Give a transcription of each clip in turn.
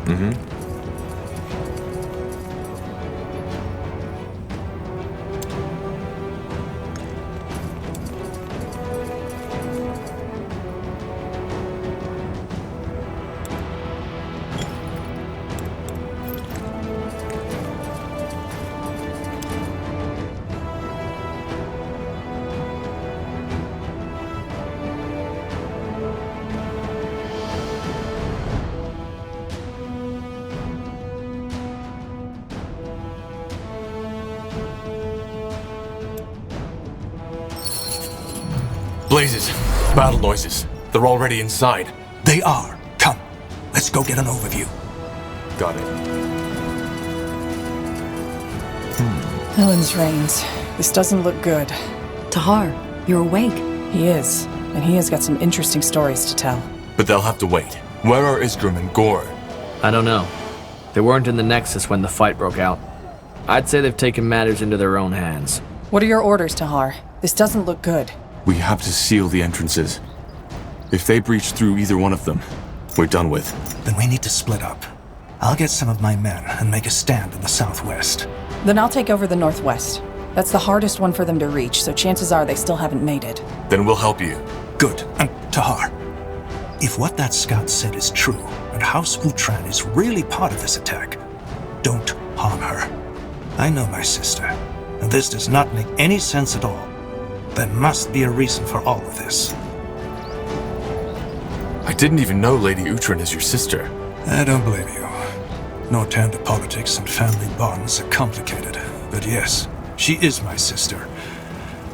Mm-hmm. Blazes. Battle noises. They're already inside. They are. Come. Let's go get an overview. Got it. Helen's reigns. This doesn't look good. Tahar, you're awake. He is. And he has got some interesting stories to tell. But they'll have to wait. Where are Isgrim and Gore? I don't know. They weren't in the Nexus when the fight broke out. I'd say they've taken matters into their own hands. What are your orders, Tahar? This doesn't look good. We have to seal the entrances. If they breach through either one of them, we're done with. Then we need to split up. I'll get some of my men and make a stand in the southwest. Then I'll take over the northwest. That's the hardest one for them to reach, so chances are they still haven't made it. Then we'll help you. Good. And Tahar, if what that scout said is true, and House Utran is really part of this attack, don't harm her. I know my sister, and this does not make any sense at all. There must be a reason for all of this. I didn't even know Lady Utran is your sister. I don't blame you. Northander politics and family bonds are complicated, but yes, she is my sister.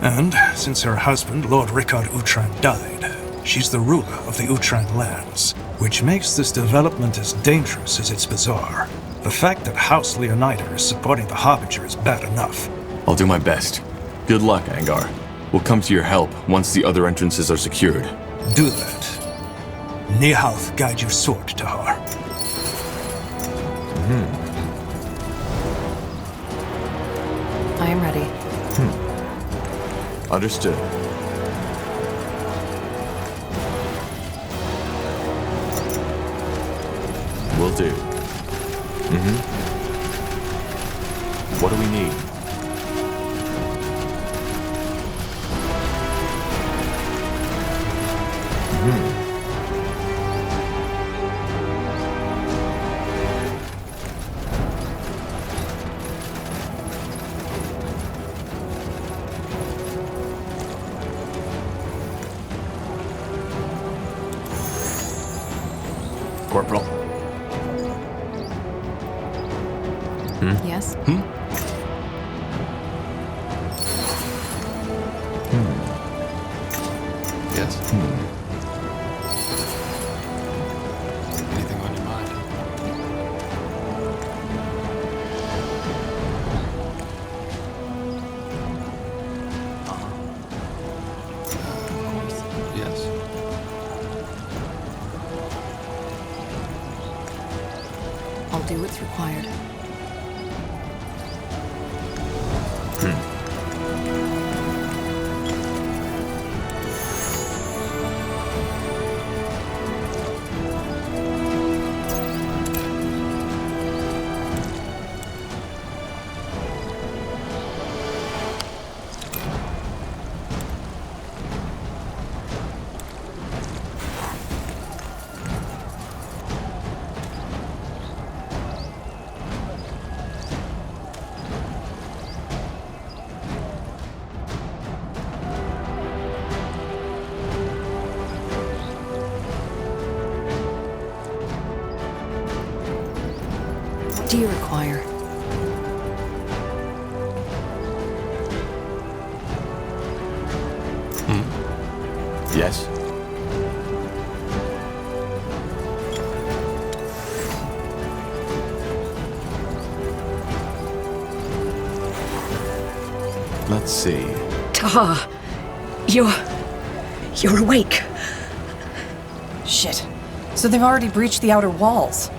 And since her husband, Lord Rickard Utran, died, she's the ruler of the Utran lands, which makes this development as dangerous as it's bizarre. The fact that House Leonida is supporting the Harbinger is bad enough. I'll do my best. Good luck, Angar. We'll come to your help once the other entrances are secured. Do that. Nihalth guide your sword, Tahar. I am ready. Understood. Will do. What do we need? Corporal. Yes? Yes? Anything on your mind? Yes. I'll do what's required. What do you require? Yes? Let's see. Tahar, you're awake. Shit. So they've already breached the outer walls.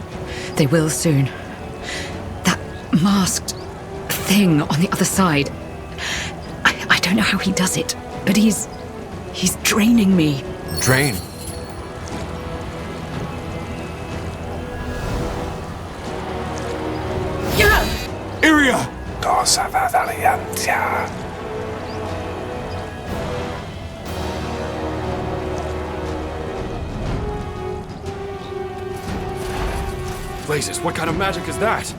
They will soon. That masked thing on the other side. I don't know how he does it, but he's draining me. Drain. Blazes, what kind of magic is that?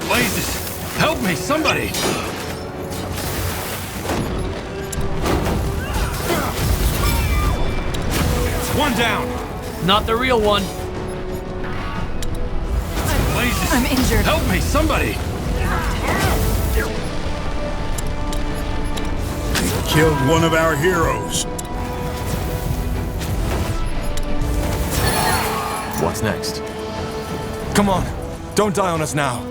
Blazes! Help me, somebody! One down! Not the real one. Blazes! I'm injured. Help me, somebody! Killed one of our heroes. What's next? Come on, don't die on us now.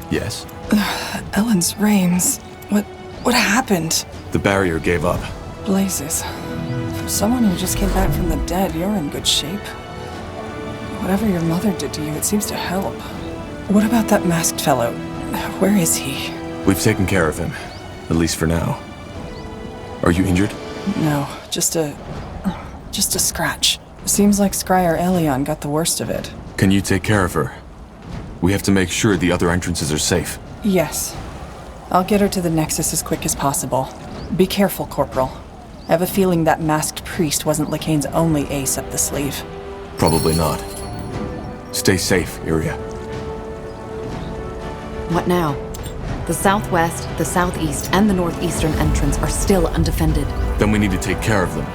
Yes? Ellen's Raa'm's. What happened? The barrier gave up. Blazes. For someone who just came back from the dead, you're in good shape. Whatever your mother did to you, it seems to help. What about that masked fellow? Where is he? We've taken care of him, at least for now. Are you injured? No, just a scratch. Seems like Scryer Elion got the worst of it. Can you take care of her? We have to make sure the other entrances are safe. Yes. I'll get her to the Nexus as quick as possible. Be careful, Corporal. I have a feeling that masked priest wasn't Lycane's only ace up the sleeve. Probably not. Stay safe, Iria. What now? The southwest, the southeast, and the northeastern entrance are still undefended. Then we need to take care of them.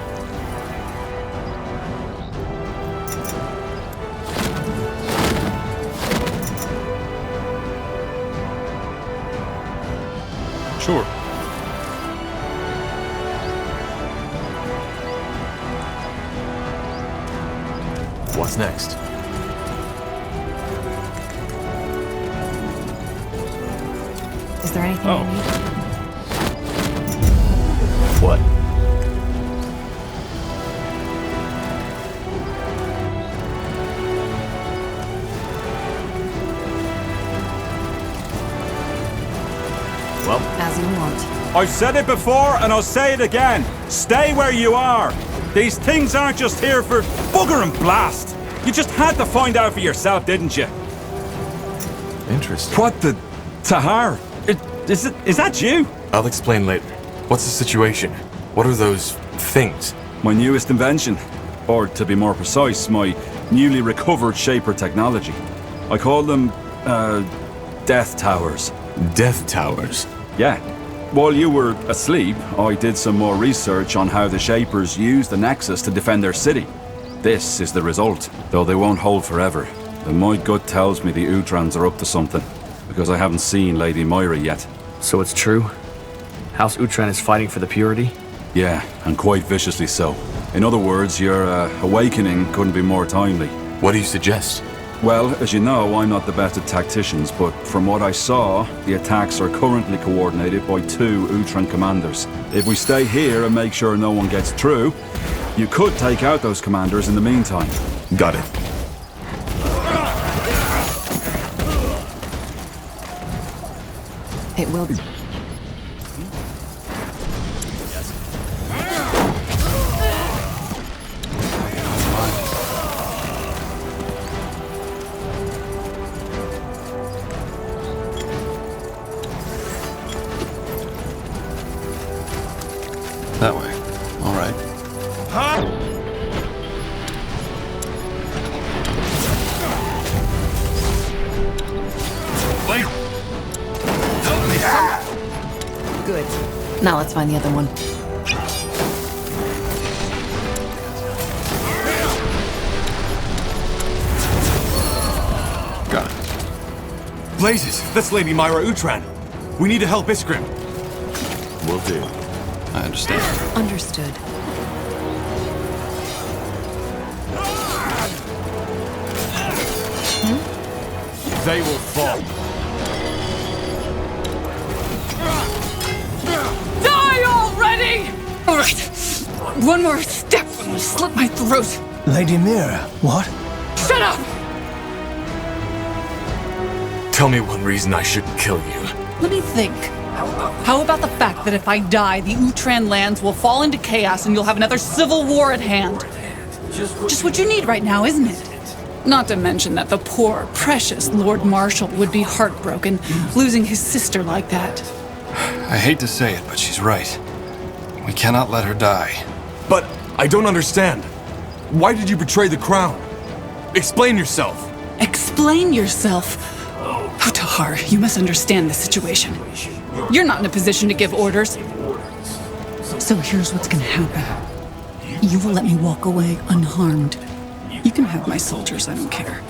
Sure. What's next? Is there anything you need? What? Well, As you want. I've said it before and I'll say it again. Stay where you are. These things aren't just here for bugger and blast. You just had to find out for yourself, didn't you? Interesting. What the... Tahar? Is that you? I'll explain later. What's the situation? What are those things? My newest invention. Or, to be more precise, my newly recovered Shaper technology. I call them, Death Towers. Death towers. Yeah. While you were asleep, I did some more research on how the Shapers use the Nexus to defend their city. This is the result, though they won't hold forever. And my gut tells me the Utrans are up to something, because I haven't seen Lady Moira yet. so it's true? House Utran is fighting for the purity? Yeah, and quite viciously so. In other words, your awakening couldn't be more timely. What do you suggest? Well, as you know, I'm not the best at tacticians, but from what I saw, the attacks are currently coordinated by 2 Utran commanders. If we stay here and make sure no one gets through, you could take out those commanders in the meantime. Got it. It will be. That way. All right. Wait! Help me! Good. Now let's find the other one. Got it. Blazes! That's Lady Myra Utran. We need to help Iskrim. Will do. I understand. Understood. They will fall. Die already! All right. One more step. slit my throat! Lady Mira, what? Shut up! Tell me one reason I shouldn't kill you. Let me think. How about the fact that if I die, the Utran lands will fall into chaos and you'll have another civil war at hand? Just what you need right now, isn't it? Not to mention that the poor, precious Lord Marshal would be heartbroken, losing his sister like that. I hate to say it, but she's right. We cannot let her die. But I don't understand. Why did you betray the crown? Explain yourself. Explain yourself. Oh, Tahar, you must understand the situation. You're not in a position to give orders. So here's what's gonna happen. You will let me walk away unharmed. You can have my soldiers, I don't care.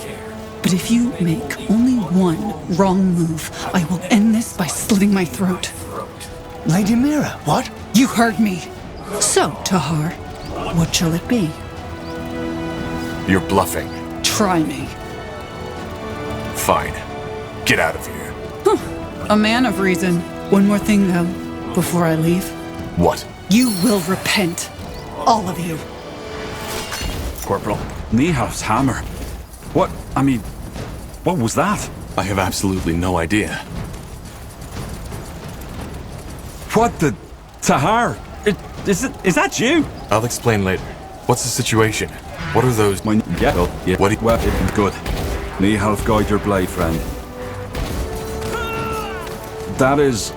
But if you make only one wrong move, I will end this by slitting my throat. Lady Mira, what? You heard me. So, Tahar, what shall it be? You're bluffing. Try me. Fine. Get out of here. A man of reason. One more thing, though, before I leave. What? You will repent. All of you. Corporal. Niehauf's hammer. What was that? I have absolutely no idea. What the... Tahar? Is that you? I'll explain later. What's the situation? What are those... Yeah. What Good. Niehauf, guide your blade, friend. That is...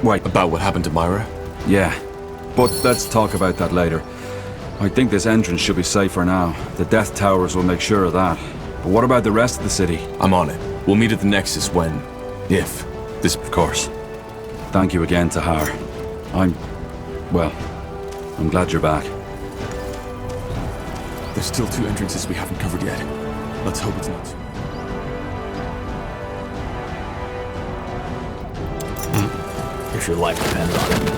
Wait. About what happened to Myra? Yeah. But let's talk about that later. I think this entrance should be safe for now. The Death Towers will make sure of that. But what about the rest of the city? I'm on it. We'll meet at the Nexus when... If... This... Of course. Thank you again, Tahar. I'm glad you're back. There's still 2 entrances we haven't covered yet. Let's hope it's not. If your life depends on it.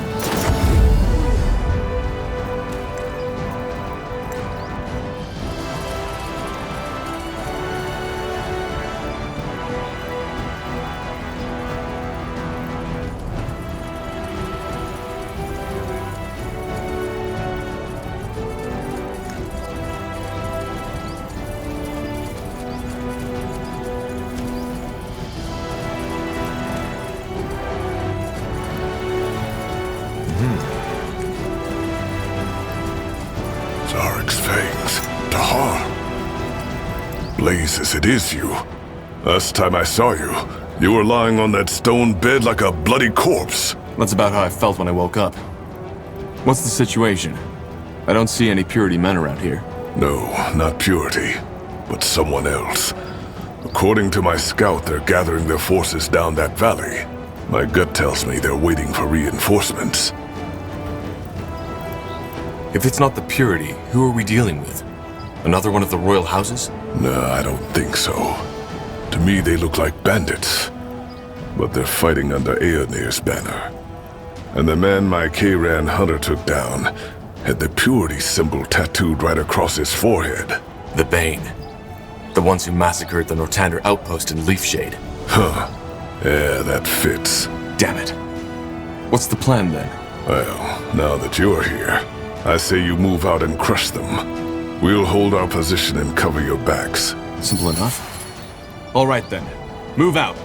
Zarek's fangs. Tahar. Blazes, it is you. Last time I saw you, you were lying on that stone bed like a bloody corpse. That's about how I felt when I woke up. What's the situation? I don't see any Purity men around here. No, not Purity, but someone else. According to my scout, they're gathering their forces down that valley. My gut tells me they're waiting for reinforcements. If it's not the Purity, who are we dealing with? Another one of the royal houses? No, I don't think so. To me, they look like bandits. But they're fighting under Aeonir's banner. And the man my Kayran hunter took down had the Purity symbol tattooed right across his forehead. The Bane. The ones who massacred the Nortander outpost in Leafshade. Huh. Yeah, that fits. Damn it. What's the plan then? Well, now that you're here, I say you move out and crush them. We'll hold our position and cover your backs. Simple enough. All right then. Move out.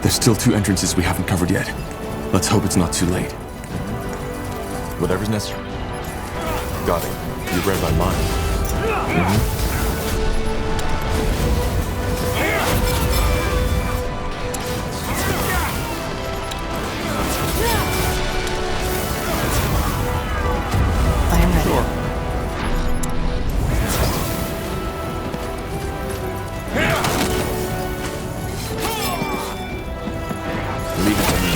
There's still 2 entrances we haven't covered yet. Let's hope it's not too late. Whatever's necessary. Got it. You read my mind. I am ready. Sure. Leave it to me.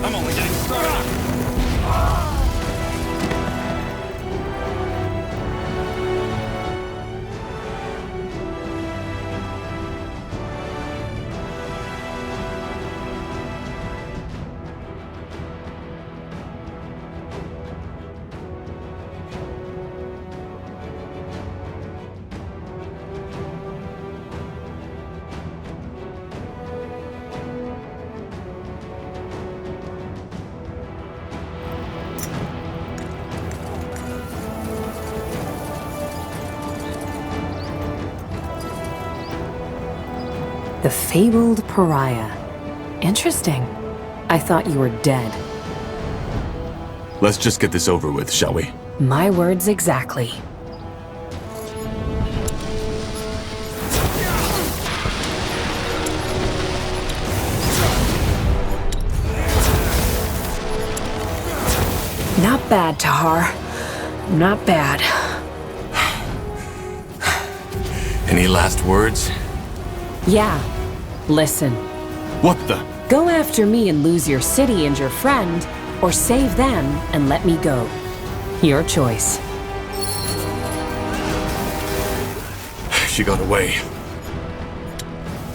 I'm only getting started. The fabled pariah. Interesting. I thought you were dead. Let's just get this over with, shall we? My words exactly. Not bad, Tahar. Not bad. Any last words? Yeah. Listen. What the? Go after me and lose your city and your friend, or save them and let me go. Your choice. She got away.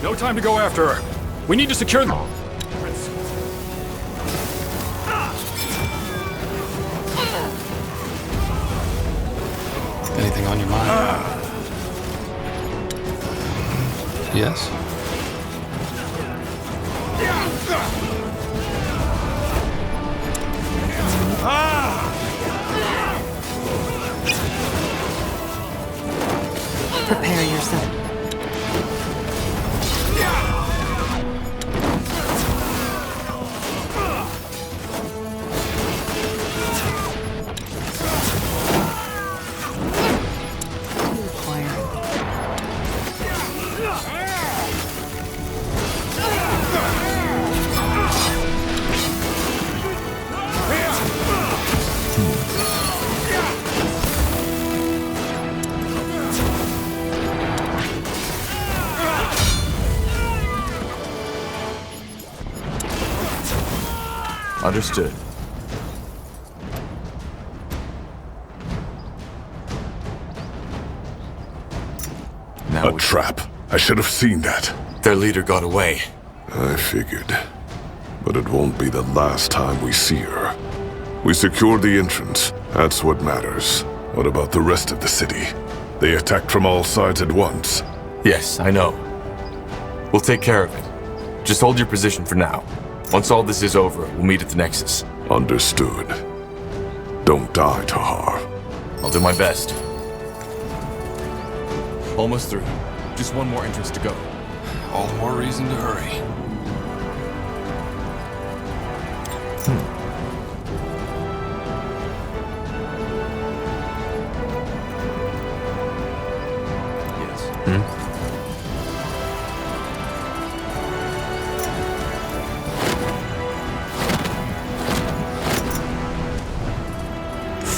No time to go after her. We need to secure them. Anything on your mind? Yes? Prepare yourself. Understood. Now A trap. I should have seen that. their leader got away. I figured. But it won't be the last time we see her. We secured the entrance. That's what matters. What about the rest of the city? They attacked from all sides at once. Yes, I know. We'll take care of it. Just hold your position for now. Once all this is over, we'll meet at the Nexus. Understood. Don't die, Tahar. I'll do my best. Almost through. Just one more entrance to go. All the more reason to hurry. Yes.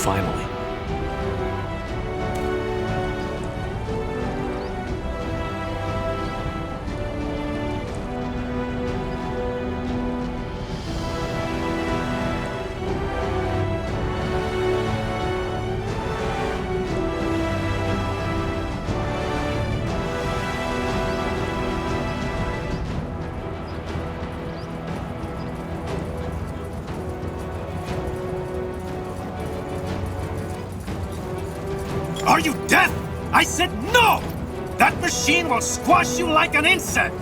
Finally. Are you deaf? I said no! That machine will squash you like an insect!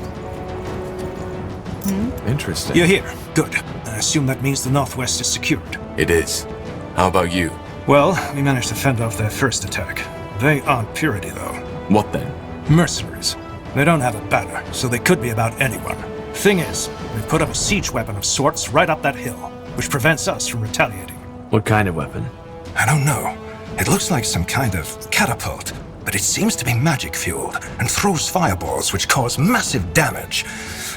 Interesting. You're here. Good. I assume that means the Northwest is secured. It is. How about you? Well, we managed to fend off their first attack. They aren't Purity, though. What then? Mercenaries. They don't have a banner, so they could be about anyone. Thing is, we put up a siege weapon of sorts right up that hill, which prevents us from retaliating. What kind of weapon? I don't know. It looks like some kind of catapult, but it seems to be magic-fueled and throws fireballs which cause massive damage.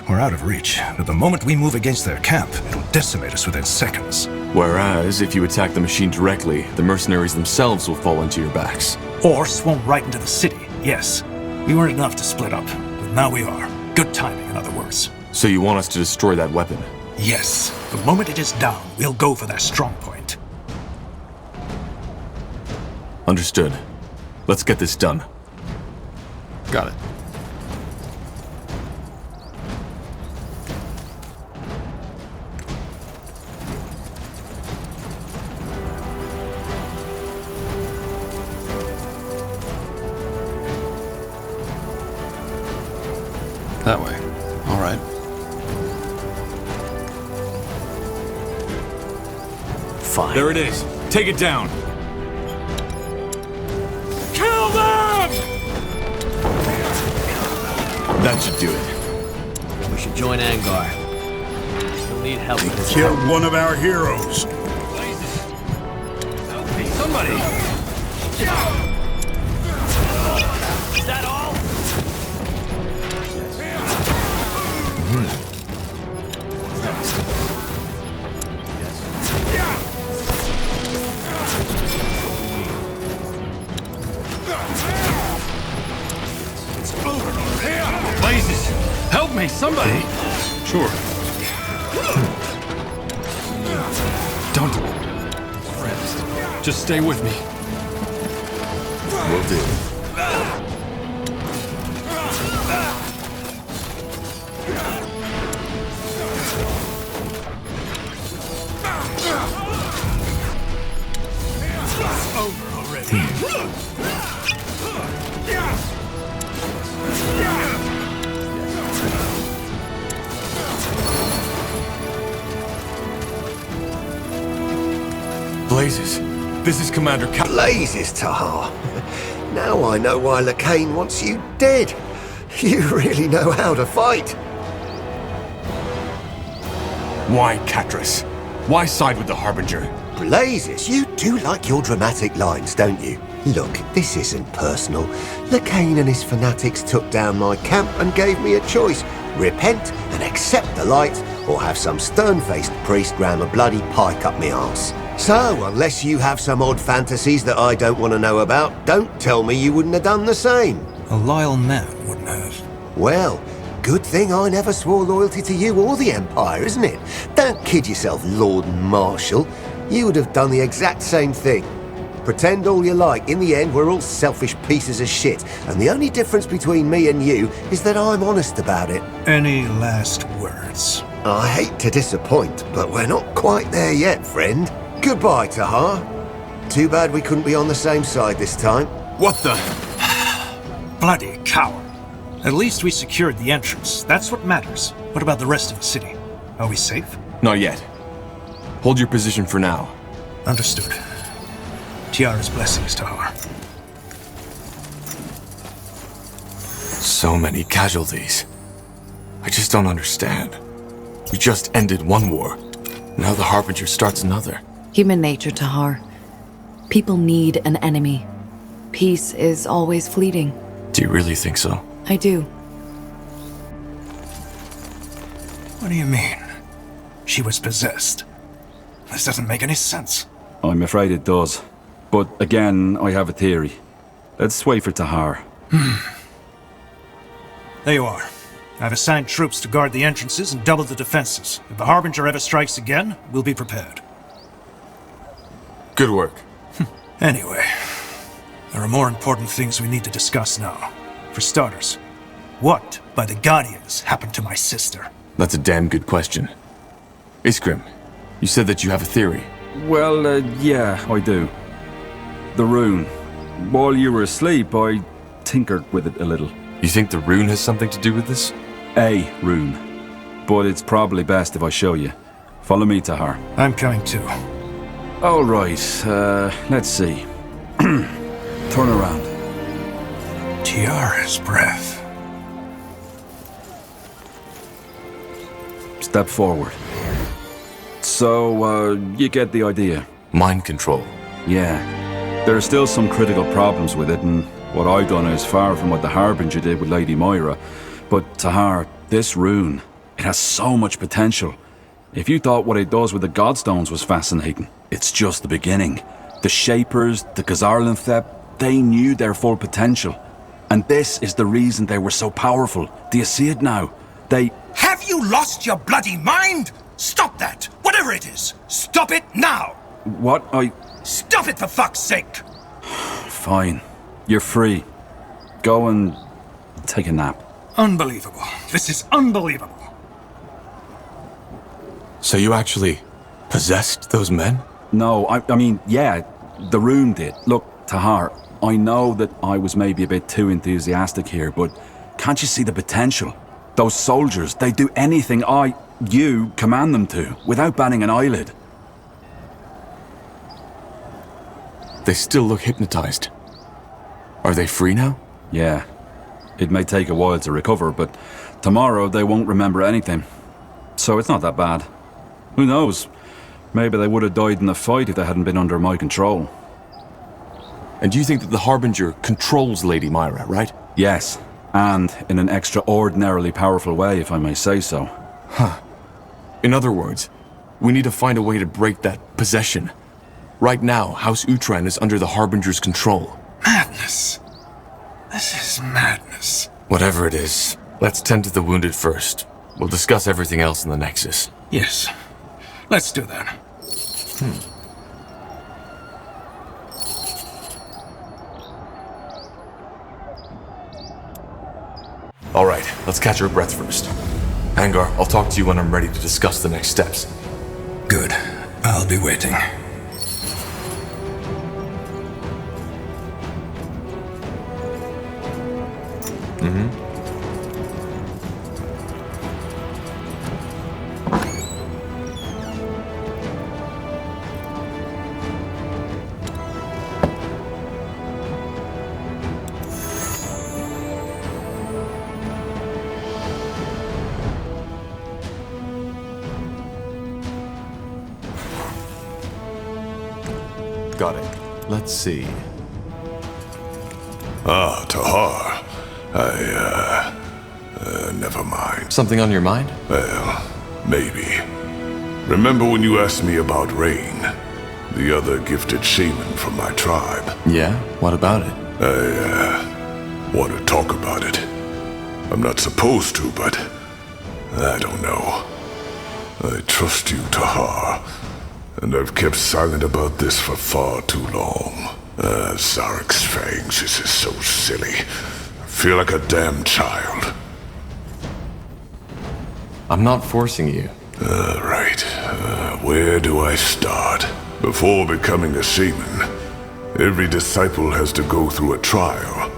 We're out of reach, but the moment we move against their camp, it'll decimate us within seconds. Whereas, if you attack the machine directly, the mercenaries themselves will fall into your backs. Or swarm right into the city, yes. We weren't enough to split up, but now we are. Good timing, in other words. So you want us to destroy that weapon? Yes. The moment it is down, we'll go for their strong point. Understood. Let's get this done. Got it. That way. All right. Fine. There it is. Take it down. Kill them! That should do it. We should join Angar. He'll need help with his Killed one of our heroes. Hey, somebody! Is that all? Blazes! Help me, somebody! Sure. Don't. Just stay with me. Will do. Over already. Blazes, this is Commander Blazes, Tahar. Now I know why Lacane wants you dead. You really know how to fight. Why Catras? Why side with the Harbinger? Blazes, you do like your dramatic lines, don't you? Look, this isn't personal. Lacane and his fanatics took down my camp and gave me a choice. Repent and accept the light, or have some stern-faced priest ram a bloody pike up me arse. So, unless you have some odd fantasies that I don't want to know about, don't tell me you wouldn't have done the same. A loyal man wouldn't have. Well, good thing I never swore loyalty to you or the Empire, isn't it? Don't kid yourself, Lord Marshal. You would have done the exact same thing. Pretend all you like, in the end we're all selfish pieces of shit, and the only difference between me and you is that I'm honest about it. Any last words? I hate to disappoint, but we're not quite there yet, friend. Goodbye, Tahar. Too bad we couldn't be on the same side this time. What the? Bloody coward. At least we secured the entrance. That's what matters. What about the rest of the city? Are we safe? Not yet. Hold your position for now. Understood. Tiara's blessings, Tahar. So many casualties. I just don't understand. We just ended one war. Now the Harbinger starts another. Human nature, Tahar. People need an enemy. Peace is always fleeting. Do you really think so? I do. What do you mean? She was possessed. This doesn't make any sense. I'm afraid it does. But again, I have a theory. Let's wait for Tahar. There you are. I've assigned troops to guard the entrances and double the defenses. If the Harbinger ever strikes again, we'll be prepared. Good work. Anyway, there are more important things we need to discuss now. For starters, what, by the Guardians, happened to my sister? That's a damn good question. Iskrim, you said that you have a theory. Well, yeah, I do. The rune. While you were asleep, I tinkered with it a little. You think the rune has something to do with this? A rune. But it's probably best if I show you. Follow me, Tahar. I'm coming too. All right, let's see. Turn around. Tiara's breath. Step forward. So, you get the idea. Mind control. Yeah. There are still some critical problems with it, and what I've done is far from what the Harbinger did with Lady Moira. But, Tahar, this rune, it has so much potential. If you thought what it does with the Godstones was fascinating, it's just the beginning. The Shapers, the Khazarlanthep, they knew their full potential. And this is the reason they were so powerful. Do you see it now? They... Have you lost your bloody mind? Stop that! Whatever it is! Stop it now! What? Stop it for fuck's sake! Fine. You're free. Go and take a nap. Unbelievable. This is unbelievable. So you actually possessed those men? No, I mean, yeah, the rune did. Look, Tahar, I know that I was maybe a bit too enthusiastic here, but can't you see the potential? Those soldiers, they do anything you command them to, without batting an eyelid. They still look hypnotized. Are they free now? Yeah. It may take a while to recover, but Tomorrow they won't remember anything. So it's not that bad. Who knows? Maybe they would have died in the fight if they hadn't been under my control. And do you think that the Harbinger controls Lady Myra, right? Yes, and in an extraordinarily powerful way, if I may say so. Huh. In other words, we need to find a way to break that possession. Right now, House Utran is under the Harbinger's control. Madness. This is madness. Whatever it is, let's tend to the wounded first. We'll discuss everything else in the Nexus. Yes. Let's do that. All right, let's catch our breath first. Angar, I'll talk to you when I'm ready to discuss the next steps. Good. I'll be waiting. Got it. Let's see. Ah, Tahar. Never mind. Something on your mind? Well, maybe. Remember when you asked me about Raa'm, the other gifted shaman from my tribe? Yeah? What about it? I want to talk about it. I'm not supposed to, but I don't know. I trust you, Tahar, and I've kept silent about this for far too long. Zarek's fangs, this is so silly. I feel like a damn child. I'm not forcing you. Right. Where do I start? Before becoming a shaman, every disciple has to go through a trial.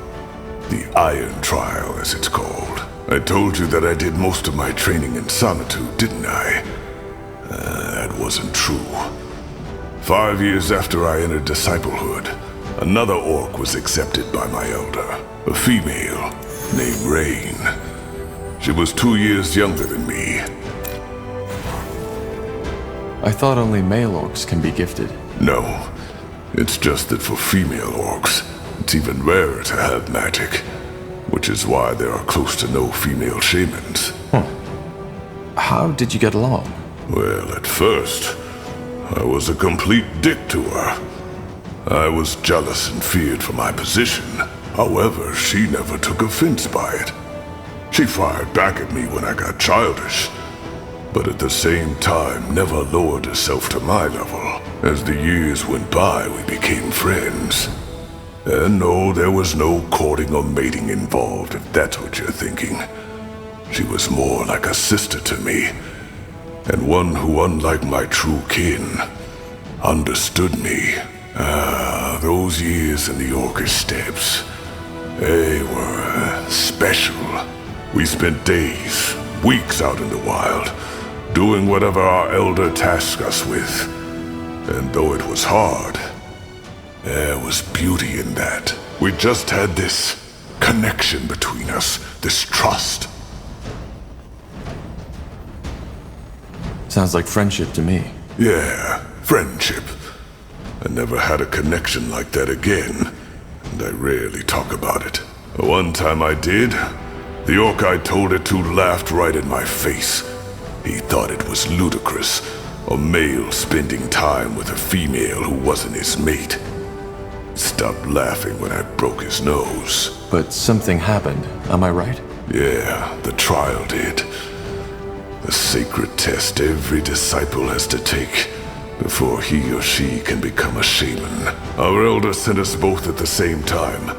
The Iron Trial, as it's called. I told you that I did most of my training in solitude, didn't I? That wasn't true. 5 years after I entered disciplehood, another orc was accepted by my elder. A female named Raa'm. She was 2 years younger than me. I thought only male orcs can be gifted. No. It's just that for female orcs, it's even rarer to have magic. Which is why there are close to no female shamans. How did you get along? Well, at first, I was a complete dick to her. I was jealous and feared for my position. However, she never took offense by it. She fired back at me when I got childish, but at the same time never lowered herself to my level. As the years went by, we became friends. And no, there was no courting or mating involved, if that's what you're thinking. She was more like a sister to me, and one who, unlike my true kin, understood me. Those years in the Orcish steppes, they were special. We spent days, weeks out in the wild, doing whatever our elder tasked us with. And though it was hard, there was beauty in that. We just had this connection between us, this trust. Sounds like friendship to me. Yeah, friendship. I never had a connection like that again, and I rarely talk about it. One time I did, the orc I told it to laughed right in my face. He thought it was ludicrous, a male spending time with a female who wasn't his mate. Stopped laughing when I broke his nose. But something happened, am I right? Yeah, the trial did. The sacred test every disciple has to take before he or she can become a shaman. Our elder sent us both at the same time,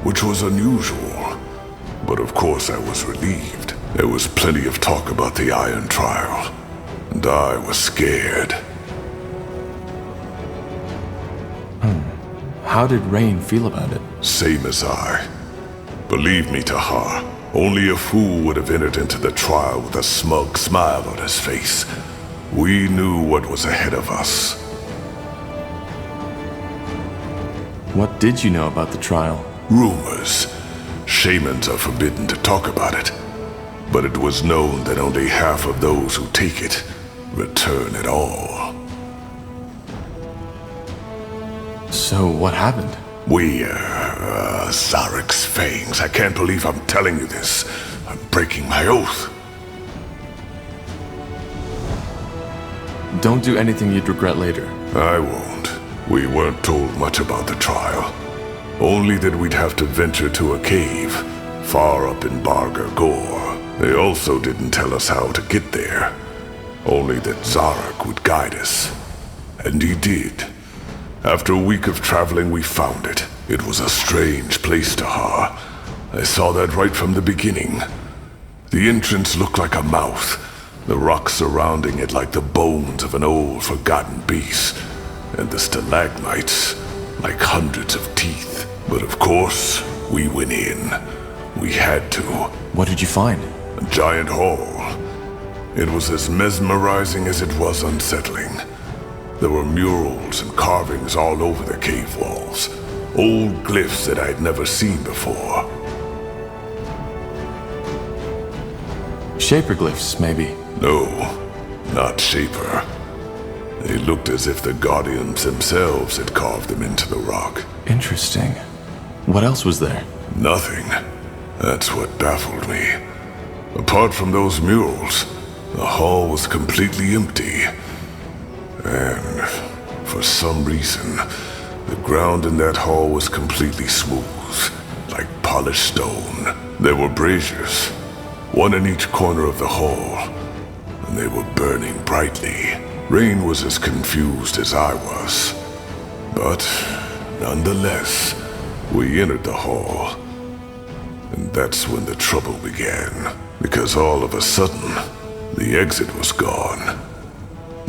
which was unusual. But of course I was relieved. There was plenty of talk about the Iron Trial, and I was scared. How did Raa'm feel about it? Same as I. Believe me, Tahar, only a fool would have entered into the trial with a smug smile on his face. We knew what was ahead of us. What did you know about the trial? Rumors. Shamans are forbidden to talk about it. but it was known that only half of those who take it return at all. So what happened? Zarek's fangs. I can't believe I'm telling you this. I'm breaking my oath. Don't do anything you'd regret later. I won't. We weren't told much about the trial. Only that we'd have to venture to a cave, far up in Barga Gore. They also didn't tell us how to get there. Only that Zarek would guide us. And he did. After a week of traveling, we found it. It was a strange place to Har. I saw that right from the beginning. The entrance looked like a mouth, the rocks surrounding it like the bones of an old forgotten beast, and the stalagmites like hundreds of teeth. But of course, we went in. We had to. What did you find? A giant hall. It was as mesmerizing as it was unsettling. There were murals and carvings all over the cave walls. Old glyphs that I'd never seen before. Shaper glyphs, maybe? No, not Shaper. They looked as if the Guardians themselves had carved them into the rock. Interesting. What else was there? Nothing. That's what baffled me. Apart from those murals, the hall was completely empty. And for some reason, the ground in that hall was completely smooth, like polished stone. There were braziers, one in each corner of the hall, and they were burning brightly. Rain was as confused as I was. But nonetheless, we entered the hall. And that's when the trouble began. Because all of a sudden, the exit was gone.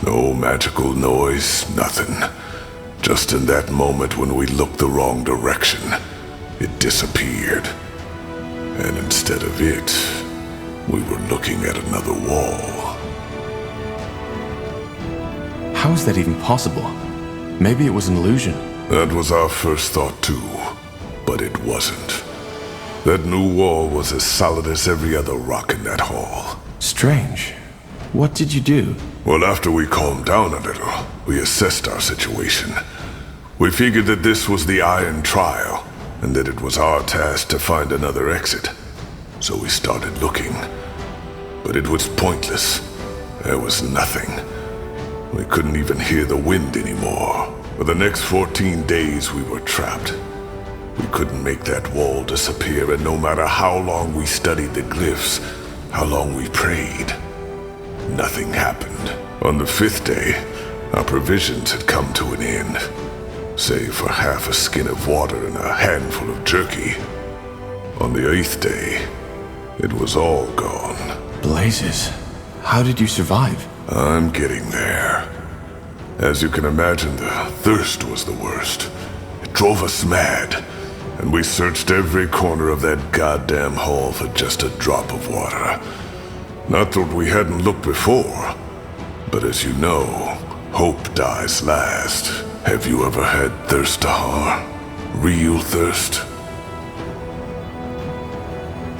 No magical noise, nothing. Just in that moment when we looked the wrong direction, it disappeared. And instead of it, we were looking at another wall. How is that even possible? Maybe it was an illusion. That was our first thought too, but it wasn't. That new wall was as solid as every other rock in that hall. Strange. What did you do? Well, after we calmed down a little, we assessed our situation. We figured that this was the Iron Trial, and that it was our task to find another exit. So we started looking. But it was pointless. There was nothing. We couldn't even hear the wind anymore. For the next 14 days, we were trapped. We couldn't make that wall disappear, and no matter how long we studied the glyphs, how long we prayed, nothing happened. On the 5th day, our provisions had come to an end, save for half a skin of water and a handful of jerky. On the 8th day, it was all gone. Blazes. How did you survive? I'm getting there. As you can imagine, the thirst was the worst. It drove us mad, and we searched every corner of that goddamn hall for just a drop of water. Not that we hadn't looked before, but as you know, hope dies last. Have you ever had thirst, Tahar? Real thirst?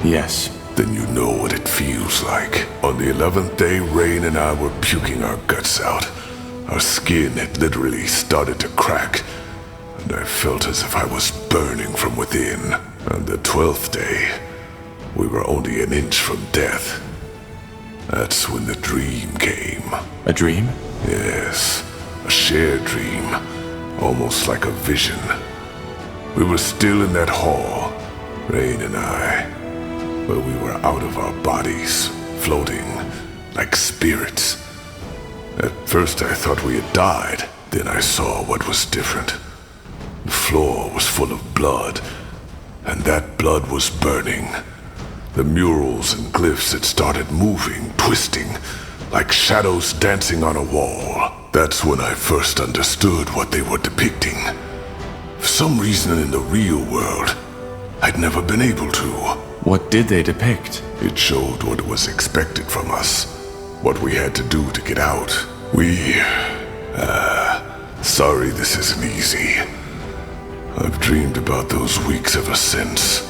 Yes. Then you know what it feels like. On the 11th day, Rain and I were puking our guts out. Our skin had literally started to crack, and I felt as if I was burning from within. On the 12th day, we were only an inch from death. That's when the dream came. A dream? Yes, a shared dream, almost like a vision. We were still in that hall, Rain and I, but we were out of our bodies, floating like spirits. At first I thought we had died, then I saw what was different. The floor was full of blood, and that blood was burning. The murals and glyphs had started moving, twisting, like shadows dancing on a wall. That's when I first understood what they were depicting. For some reason in the real world, I'd never been able to. What did they depict? It showed what was expected from us, what we had to do to get out. Sorry this isn't easy. I've dreamed about those weeks ever since.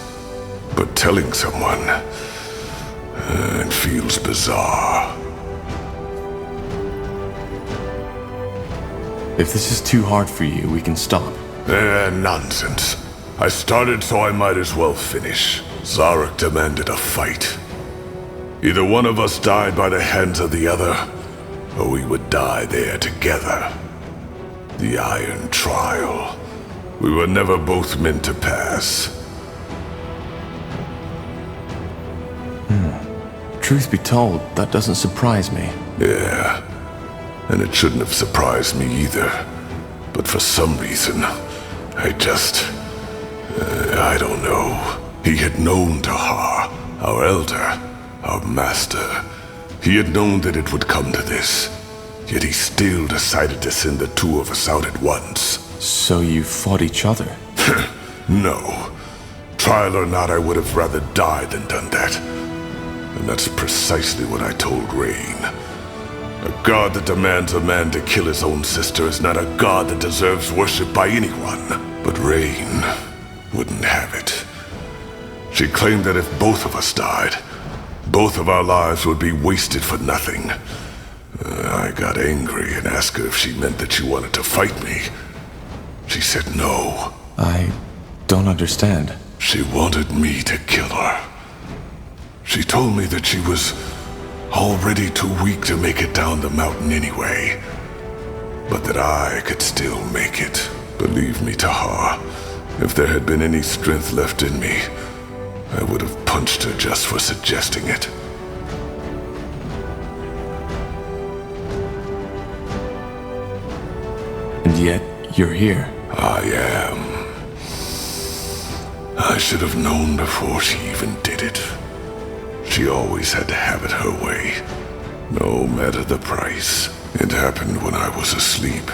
But telling someone, It feels bizarre. If this is too hard for you, we can stop. Nonsense. I started, so I might as well finish. Zarek demanded a fight. Either one of us died by the hands of the other, or we would die there together. The Iron Trial. We were never both meant to pass. Truth be told, that doesn't surprise me. Yeah. And it shouldn't have surprised me either. But for some reason, I don't know. He had known Tahar, our elder, our master. He had known that it would come to this. Yet he still decided to send the two of us out at once. So you fought each other? No. Trial or not, I would have rather died than done that. And that's precisely what I told Raa'm. A god that demands a man to kill his own sister is not a god that deserves worship by anyone. But Raa'm wouldn't have it. She claimed that if both of us died, both of our lives would be wasted for nothing. I got angry and asked her if she meant that she wanted to fight me. She said no. I don't understand. She wanted me to kill her. She told me that she was already too weak to make it down the mountain anyway, but that I could still make it. Believe me, Tahar, if there had been any strength left in me, I would have punched her just for suggesting it. And yet, you're here. I am. I should have known before she even did it. She always had to have it her way, no matter the price. It happened when I was asleep.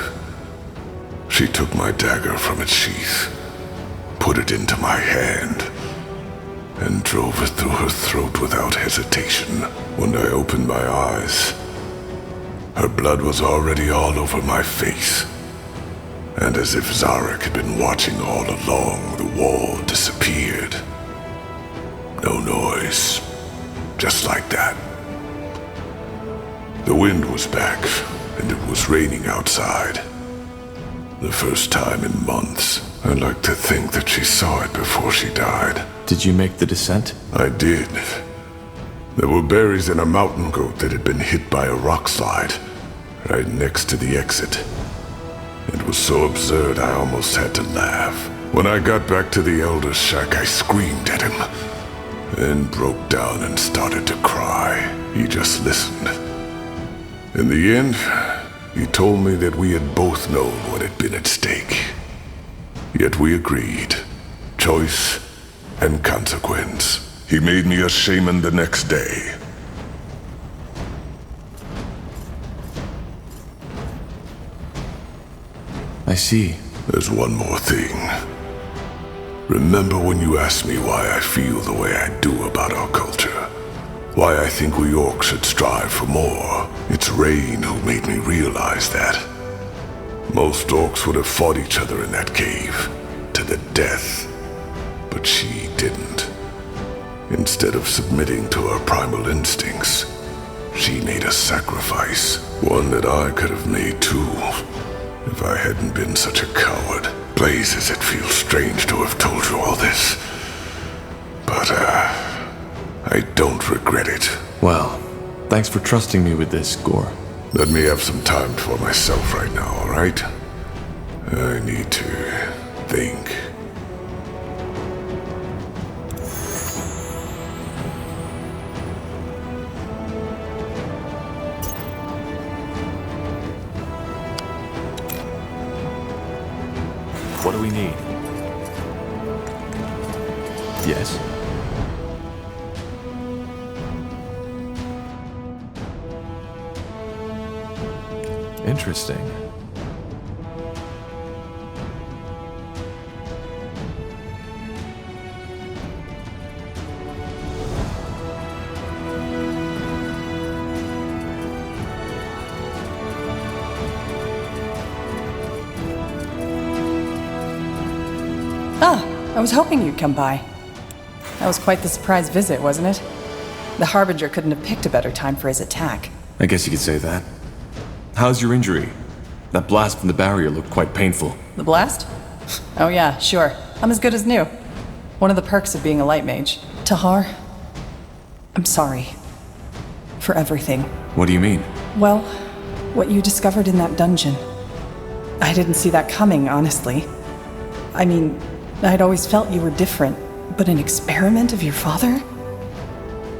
She took my dagger from its sheath, put it into my hand, and drove it through her throat without hesitation. When I opened my eyes, her blood was already all over my face. And as if Zarek had been watching all along, the wall disappeared. No noise. Just like that. The wind was back, and it was raining outside. The first time in months. I like to think that she saw it before she died. Did you make the descent? I did. There were berries in a mountain goat that had been hit by a rock slide, right next to the exit. It was so absurd I almost had to laugh. When I got back to the Elder's shack, I screamed at him, then broke down and started to cry. He just listened. In the end, he told me that we had both known what had been at stake. Yet we agreed. Choice and consequence. He made me a shaman the next day. I see. There's one more thing. Remember when you asked me why I feel the way I do about our culture? Why I think we orcs should strive for more? It's Raa'm who made me realize that. Most orcs would have fought each other in that cave, to the death. But she didn't. Instead of submitting to her primal instincts, she made a sacrifice. One that I could have made too, if I hadn't been such a coward. Blazes, it feels strange to have told you all this. But, I don't regret it. Well, thanks for trusting me with this, Gore. Let me have some time for myself right now, all right? I need to think. What do we need? Yes? Interesting. Ah, I was hoping you'd come by. That was quite the surprise visit, wasn't it? The Harbinger couldn't have picked a better time for his attack. I guess you could say that. How's your injury? That blast from the barrier looked quite painful. The blast? Oh yeah, sure. I'm as good as new. One of the perks of being a light mage. Tahar, I'm sorry. For everything. What do you mean? Well, what you discovered in that dungeon. I didn't see that coming, honestly. I mean, I'd always felt you were different, but an experiment of your father?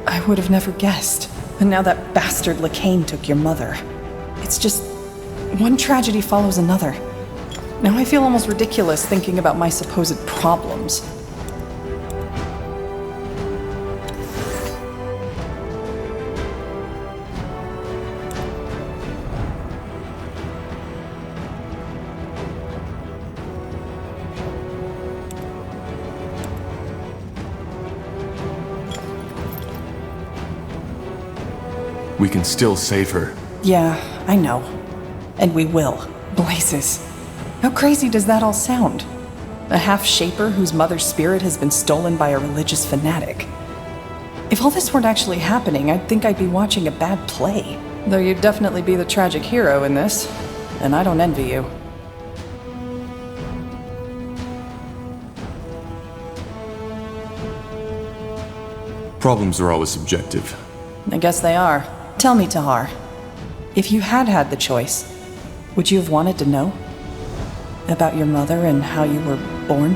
I would have never guessed. And now that bastard Lacane took your mother. It's just... one tragedy follows another. Now I feel almost ridiculous thinking about my supposed problems. We can still save her. Yeah, I know. And we will. Blazes. How crazy does that all sound? A half-shaper whose mother's spirit has been stolen by a religious fanatic. If all this weren't actually happening, I'd think I'd be watching a bad play. Though you'd definitely be the tragic hero in this. And I don't envy you. Problems are always subjective. I guess they are. Tell me, Tahar. If you had had the choice, would you have wanted to know? About your mother and how you were born?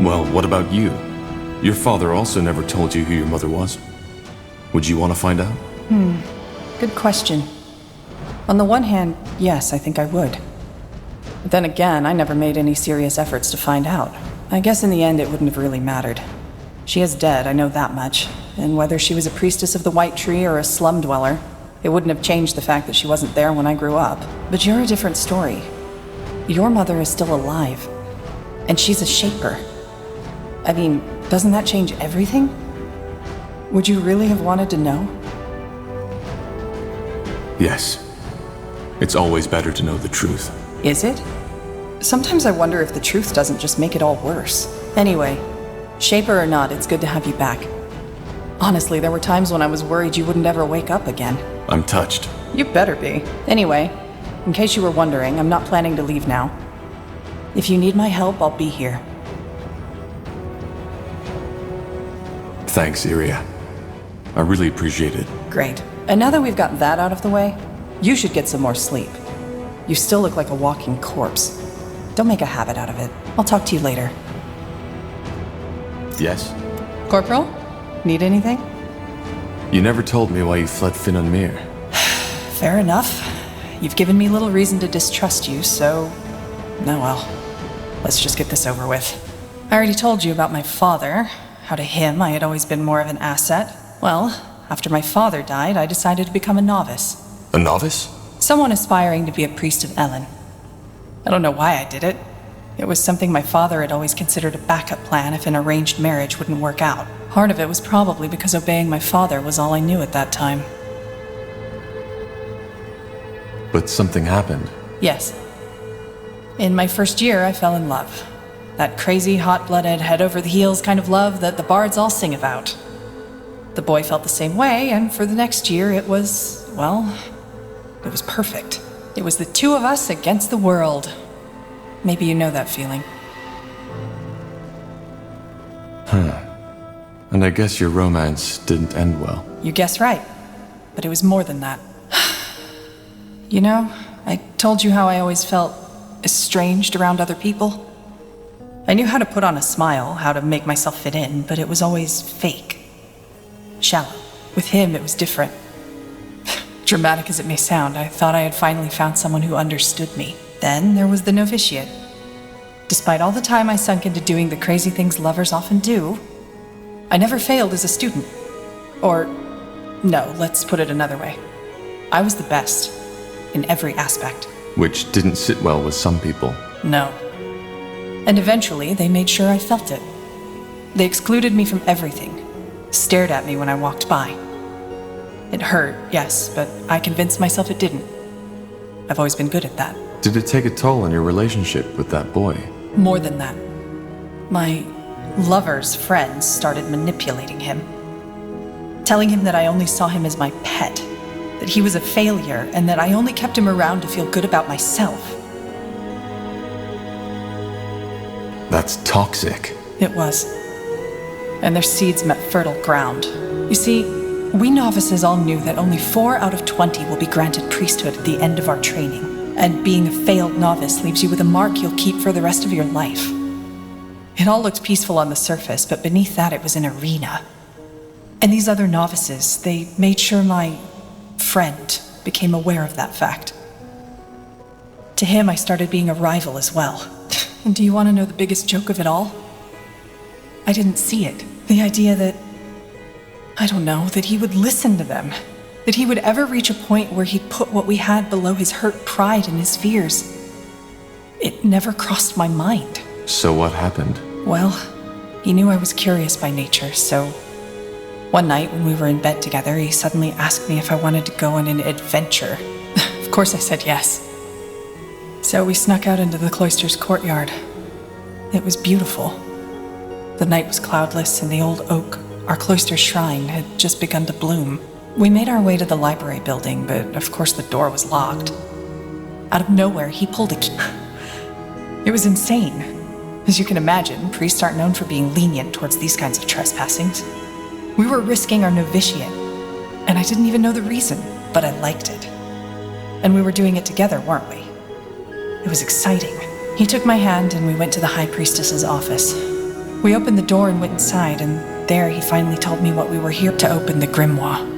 Well, what about you? Your father also never told you who your mother was. Would you want to find out? Good question. On the one hand, yes, I think I would. But then again, I never made any serious efforts to find out. I guess in the end it wouldn't have really mattered. She is dead, I know that much. And whether she was a priestess of the White Tree or a slum dweller, it wouldn't have changed the fact that she wasn't there when I grew up. But you're a different story. Your mother is still alive. And she's a shaper. I mean, doesn't that change everything? Would you really have wanted to know? Yes. It's always better to know the truth. Is it? Sometimes I wonder if the truth doesn't just make it all worse. Anyway, shaper or not, it's good to have you back. Honestly, there were times when I was worried you wouldn't ever wake up again. I'm touched. You better be. Anyway, in case you were wondering, I'm not planning to leave now. If you need my help, I'll be here. Thanks, Iria. I really appreciate it. Great. And now that we've got that out of the way, you should get some more sleep. You still look like a walking corpse. Don't make a habit out of it. I'll talk to you later. Yes? Corporal? Need anything? You never told me why you fled Finan Mir. Fair enough. You've given me little reason to distrust you, so... oh well. Let's just get this over with. I already told you about my father. How to him I had always been more of an asset. Well, after my father died, I decided to become a novice. A novice? Someone aspiring to be a priest of Elen. I don't know why I did it. It was something my father had always considered a backup plan if an arranged marriage wouldn't work out. Part of it was probably because obeying my father was all I knew at that time. But something happened. Yes. In my first year, I fell in love. That crazy, hot-blooded, head-over-the-heels kind of love that the bards all sing about. The boy felt the same way, and for the next year it was, well, it was perfect. It was the two of us against the world. Maybe you know that feeling. And I guess your romance didn't end well. You guess right. But it was more than that. You know, I told you how I always felt estranged around other people. I knew how to put on a smile, how to make myself fit in, but it was always fake. Shallow. With him, it was different. Dramatic as it may sound, I thought I had finally found someone who understood me. Then there was the novitiate. Despite all the time I sunk into doing the crazy things lovers often do, I never failed as a student. Or, no, let's put it another way. I was the best, in every aspect. Which didn't sit well with some people. No. And eventually, they made sure I felt it. They excluded me from everything, stared at me when I walked by. It hurt, yes, but I convinced myself it didn't. I've always been good at that. Did it take a toll on your relationship with that boy? More than that. My lover's friends started manipulating him, telling him that I only saw him as my pet, that he was a failure, and that I only kept him around to feel good about myself. That's toxic. It was. And their seeds met fertile ground. You see, we novices all knew that only 4 out of 20 will be granted priesthood at the end of our training, and being a failed novice leaves you with a mark you'll keep for the rest of your life. It all looked peaceful on the surface, but beneath that it was an arena. And these other novices, they made sure my friend became aware of that fact. To him, I started being a rival as well. And do you want to know the biggest joke of it all? I didn't see it. The idea that, I don't know, that he would listen to them. That he would ever reach a point where he'd put what we had below his hurt pride and his fears. It never crossed my mind. So what happened? Well, he knew I was curious by nature, so one night when we were in bed together, he suddenly asked me if I wanted to go on an adventure. Of course I said yes. So we snuck out into the cloister's courtyard. It was beautiful. The night was cloudless, and the old oak, our cloister's shrine, had just begun to bloom. We made our way to the library building, but of course the door was locked. Out of nowhere, he pulled a key. It was insane. As you can imagine, priests aren't known for being lenient towards these kinds of trespassings. We were risking our novitiate, and I didn't even know the reason, but I liked it. And we were doing it together, weren't we? It was exciting. He took my hand and we went to the High Priestess's office. We opened the door and went inside, and there he finally told me what we were here to open the grimoire.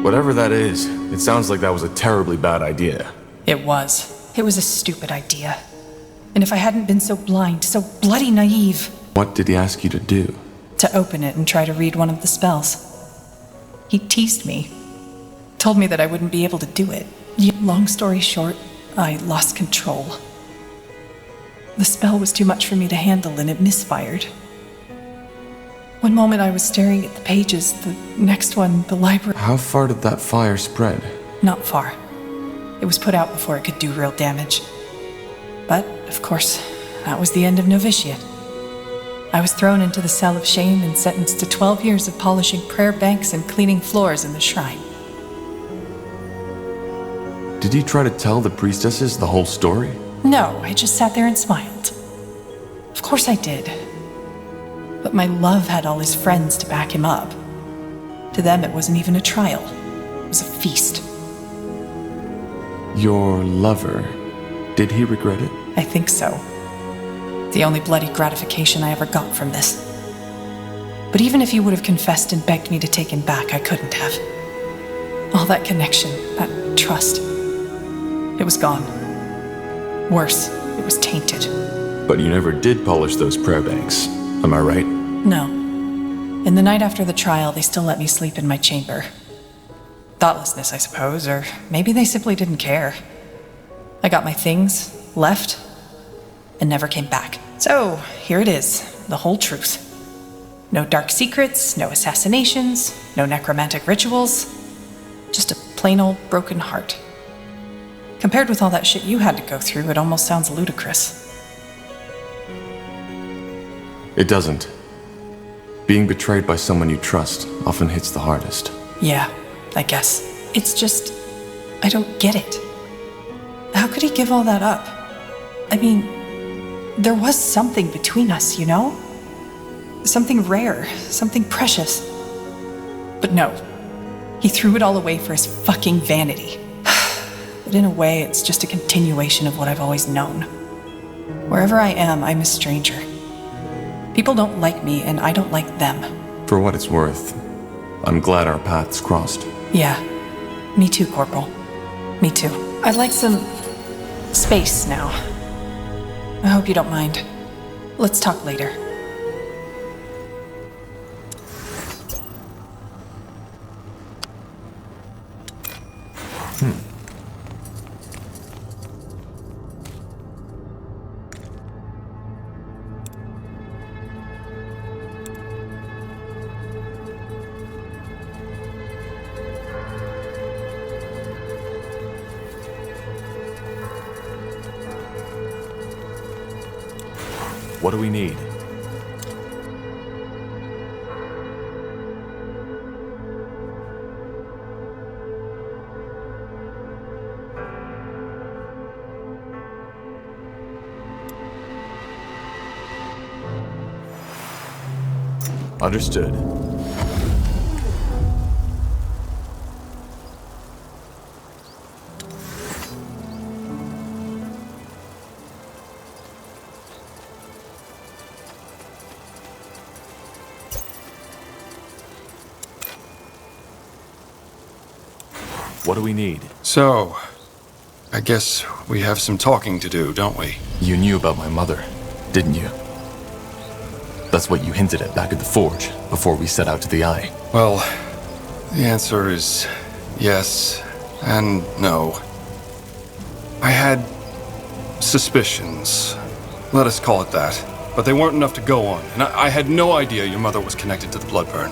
Whatever that is, it sounds like that was a terribly bad idea. It was. It was a stupid idea. And if I hadn't been so blind, so bloody naive... What did he ask you to do? To open it and try to read one of the spells. He teased me. Told me that I wouldn't be able to do it. Long story short, I lost control. The spell was too much for me to handle and it misfired. One moment I was staring at the pages, the next one, the library... How far did that fire spread? Not far. It was put out before it could do real damage. But, of course, that was the end of novitiate. I was thrown into the cell of shame and sentenced to 12 years of polishing prayer banks and cleaning floors in the shrine. Did you try to tell the priestesses the whole story? No, I just sat there and smiled. Of course I did. But my love had all his friends to back him up. To them, it wasn't even a trial. It was a feast. Your lover, did he regret it? I think so. The only bloody gratification I ever got from this. But even if he would have confessed and begged me to take him back, I couldn't have. All that connection, that trust, it was gone. Worse, it was tainted. But you never did polish those prayer banks, am I right? No. In the night after the trial, they still let me sleep in my chamber. Thoughtlessness, I suppose, or maybe they simply didn't care. I got my things, left, and never came back. So, here it is, the whole truth. No dark secrets, no assassinations, no necromantic rituals. Just a plain old broken heart. Compared with all that shit you had to go through, it almost sounds ludicrous. It doesn't. Being betrayed by someone you trust often hits the hardest. Yeah, I guess. It's just, I don't get it. How could he give all that up? I mean, there was something between us, you know? Something rare, something precious. But no, he threw it all away for his fucking vanity. But in a way, it's just a continuation of what I've always known. Wherever I am, I'm a stranger. People don't like me, and I don't like them. For what it's worth, I'm glad our paths crossed. Yeah, me too, Corporal. Me too. I'd like some space now. I hope you don't mind. Let's talk later. What do we need? Understood. What do we need? So, I guess we have some talking to do, don't we? You knew about my mother, didn't you? That's what you hinted at back at the forge, before we set out to the Eye. Well, the answer is yes and no. I had suspicions, let us call it that, but they weren't enough to go on, and I had no idea your mother was connected to the Bloodburn.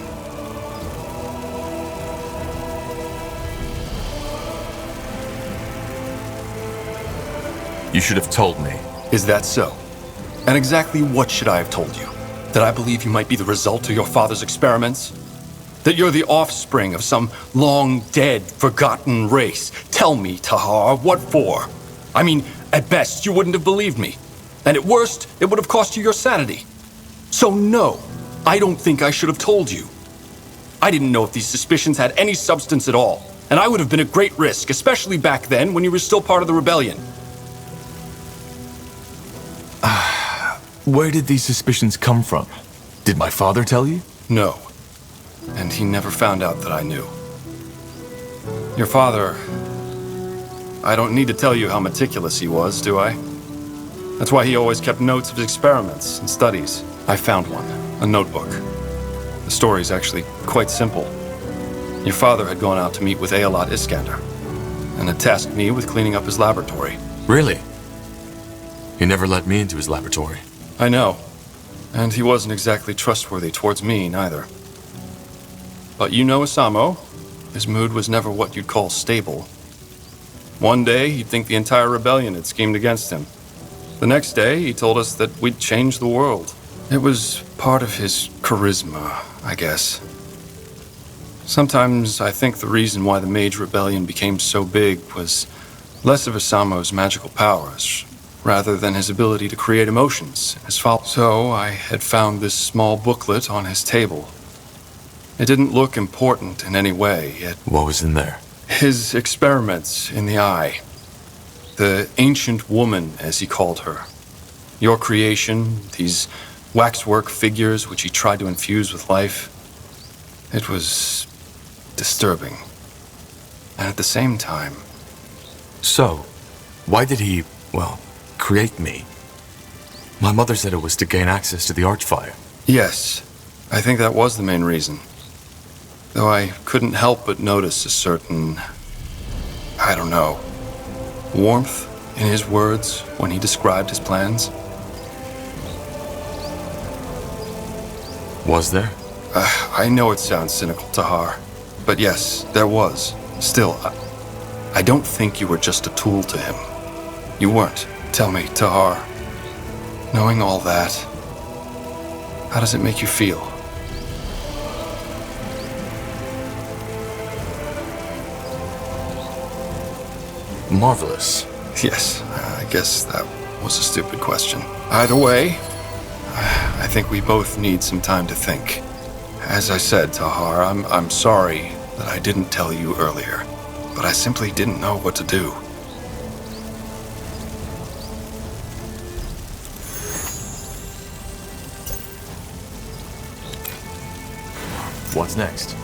You should have told me. Is that so? And exactly what should I have told you? That I believe you might be the result of your father's experiments? That you're the offspring of some long-dead, forgotten race? Tell me, Tahar, what for? I mean, at best, you wouldn't have believed me. And at worst, it would have cost you your sanity. So no, I don't think I should have told you. I didn't know if these suspicions had any substance at all. And I would have been at great risk, especially back then when you were still part of the rebellion. Where did these suspicions come from? Did my father tell you? No. And he never found out that I knew. Your father... I don't need to tell you how meticulous he was, do I? That's why he always kept notes of his experiments and studies. I found one, a notebook. The story's actually quite simple. Your father had gone out to meet with Aeolot Iskander, and had tasked me with cleaning up his laboratory. Really? He never let me into his laboratory. I know. And he wasn't exactly trustworthy towards me, neither. But you know Asamo. His mood was never what you'd call stable. One day, he'd think the entire rebellion had schemed against him. The next day, he told us that we'd change the world. It was part of his charisma, I guess. Sometimes I think the reason why the Mage Rebellion became so big was less of Asamo's magical powers, rather than his ability to create emotions, his fault. So I had found this small booklet on his table. It didn't look important in any way, yet... What was in there? His experiments in the Eye. The ancient woman, as he called her. Your creation, these waxwork figures which he tried to infuse with life. It was disturbing. And at the same time... So, why did he, well, create me? My mother said it was to gain access to the Archfire. Yes, I think that was the main reason. Though I couldn't help but notice a certain, I don't know, warmth in his words when he described his plans. Was there? I know it sounds cynical, Tahar, but yes, there was. Still, I don't think you were just a tool to him. You weren't. Tell me, Tahar, knowing all that, how does it make you feel? Marvelous. Yes, I guess that was a stupid question. Either way, I think we both need some time to think. As I said, Tahar, I'm sorry that I didn't tell you earlier, but I simply didn't know what to do. What's next?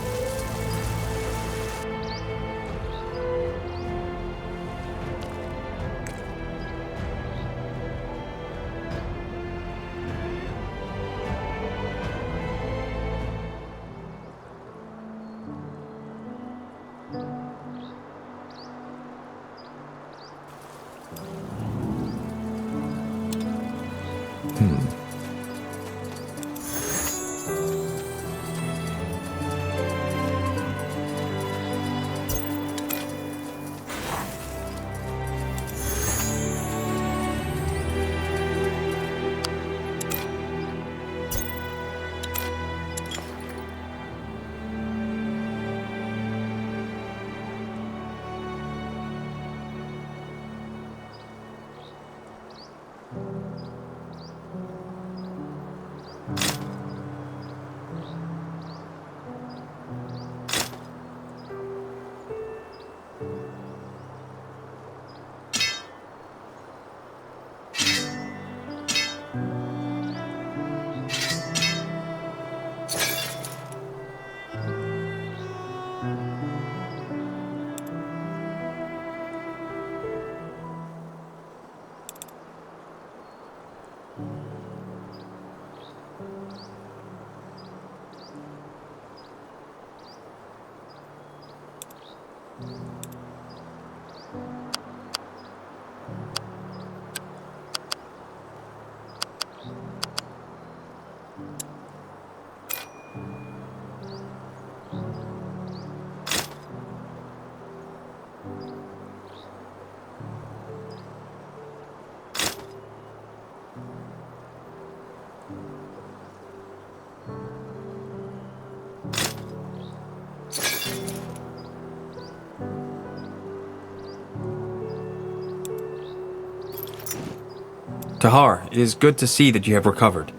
Tahar, it is good to see that you have recovered.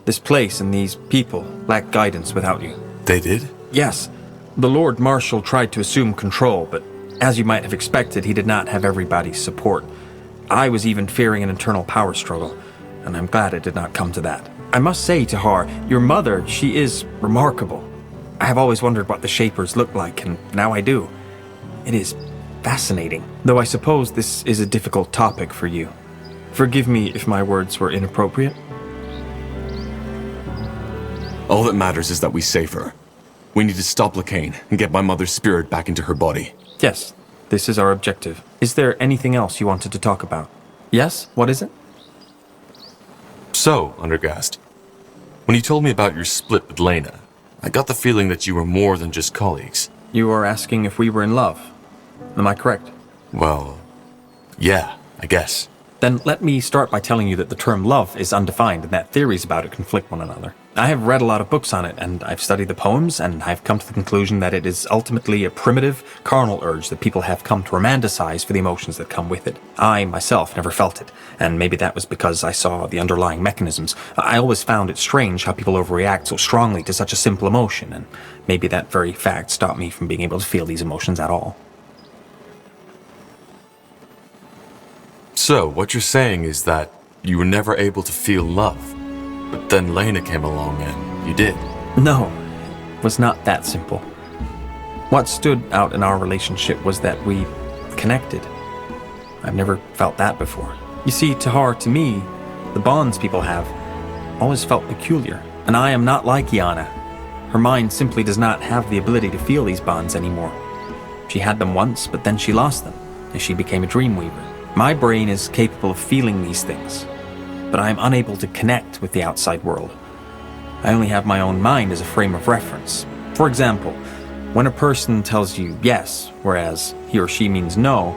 This place and these people lacked guidance without you. They did? Yes. The Lord Marshal tried to assume control, but as you might have expected, he did not have everybody's support. I was even fearing an internal power struggle, and I'm glad it did not come to that. I must say, Tahar, your mother, she is remarkable. I have always wondered what the Shapers look like, and now I do. It is fascinating, though I suppose this is a difficult topic for you. Forgive me if my words were inappropriate. All that matters is that we save her. We need to stop Lacane and get my mother's spirit back into her body. Yes, this is our objective. Is there anything else you wanted to talk about? Yes? What is it? So, Undergast, when you told me about your split with Lena, I got the feeling that you were more than just colleagues. You are asking if we were in love. Am I correct? Well, yeah, I guess. Then let me start by telling you that the term love is undefined and that theories about it conflict one another. I have read a lot of books on it, and I've studied the poems, and I've come to the conclusion that it is ultimately a primitive, carnal urge that people have come to romanticize for the emotions that come with it. I, myself, never felt it, and maybe that was because I saw the underlying mechanisms. I always found it strange how people overreact so strongly to such a simple emotion, and maybe that very fact stopped me from being able to feel these emotions at all. So, what you're saying is that you were never able to feel love, but then Lena came along and you did? No, it was not that simple. What stood out in our relationship was that we connected. I've never felt that before. You see, Tahar, to me, the bonds people have always felt peculiar, and I am not like Yana. Her mind simply does not have the ability to feel these bonds anymore. She had them once, but then she lost them, as she became a dreamweaver. My brain is capable of feeling these things, but I am unable to connect with the outside world. I only have my own mind as a frame of reference. For example, when a person tells you yes, whereas he or she means no,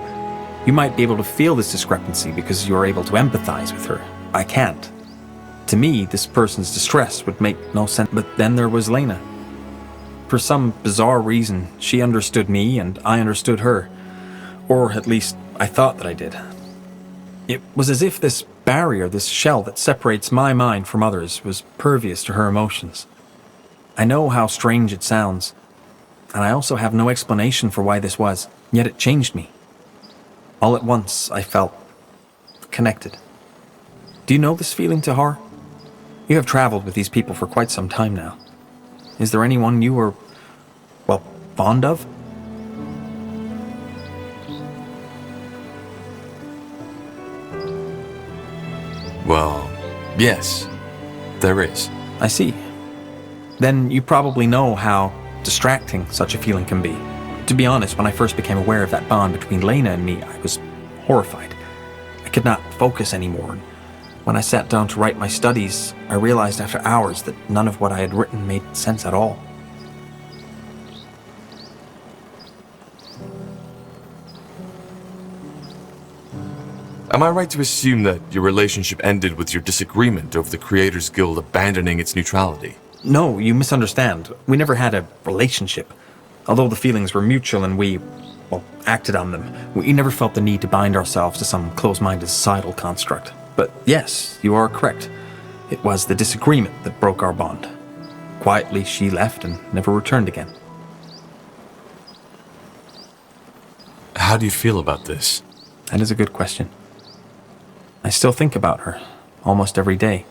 you might be able to feel this discrepancy because you are able to empathize with her. I can't. To me, this person's distress would make no sense. But then there was Lena. For some bizarre reason, she understood me and I understood her. Or at least, I thought that I did. It was as if this barrier, this shell that separates my mind from others, was pervious to her emotions. I know how strange it sounds, and I also have no explanation for why this was, yet it changed me. All at once, I felt connected. Do you know this feeling, Tahar? You have traveled with these people for quite some time now. Is there anyone you were, well, fond of? Well, yes, there is. I see. Then you probably know how distracting such a feeling can be. To be honest, when I first became aware of that bond between Lena and me, I was horrified. I could not focus anymore. When I sat down to write my studies, I realized after hours that none of what I had written made sense at all. Am I right to assume that your relationship ended with your disagreement over the Creators Guild abandoning its neutrality? No, you misunderstand. We never had a relationship. Although the feelings were mutual and we, well, acted on them, we never felt the need to bind ourselves to some close-minded societal construct. But yes, you are correct. It was the disagreement that broke our bond. Quietly, she left and never returned again. How do you feel about this? That is a good question. I still think about her, almost every day.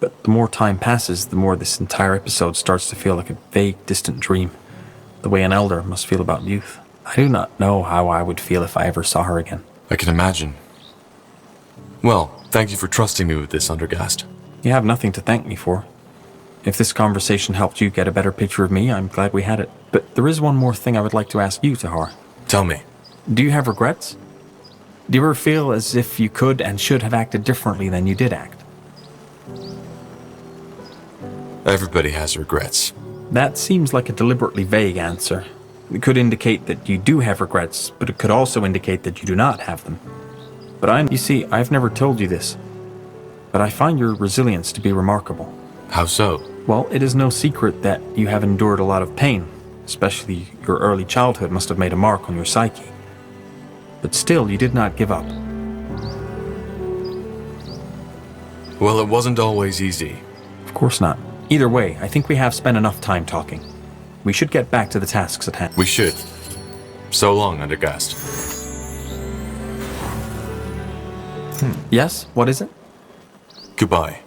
But the more time passes, the more this entire episode starts to feel like a vague, distant dream, the way an elder must feel about youth. I do not know how I would feel if I ever saw her again. I can imagine. Well, thank you for trusting me with this, Undergast. You have nothing to thank me for. If this conversation helped you get a better picture of me, I'm glad we had it. But there is one more thing I would like to ask you, Tahar. Tell me. Do you have regrets? Do you ever feel as if you could and should have acted differently than you did act? Everybody has regrets. That seems like a deliberately vague answer. It could indicate that you do have regrets, but it could also indicate that you do not have them. But you see, I've never told you this, but I find your resilience to be remarkable. How so? Well, it is no secret that you have endured a lot of pain, especially your early childhood must have made a mark on your psyche. But still, you did not give up. Well, it wasn't always easy. Of course not. Either way, I think we have spent enough time talking. We should get back to the tasks at hand. We should. So long, Undergast. Yes? What is it? Goodbye.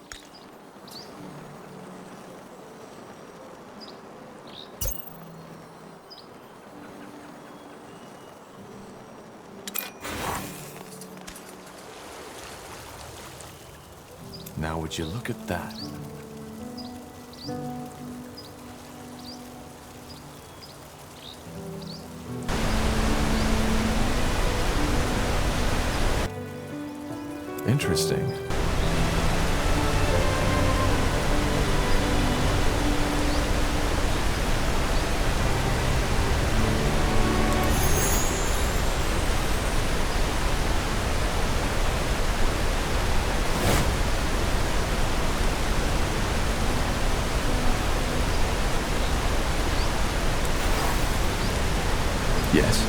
Now would you look at that? Interesting. Yes.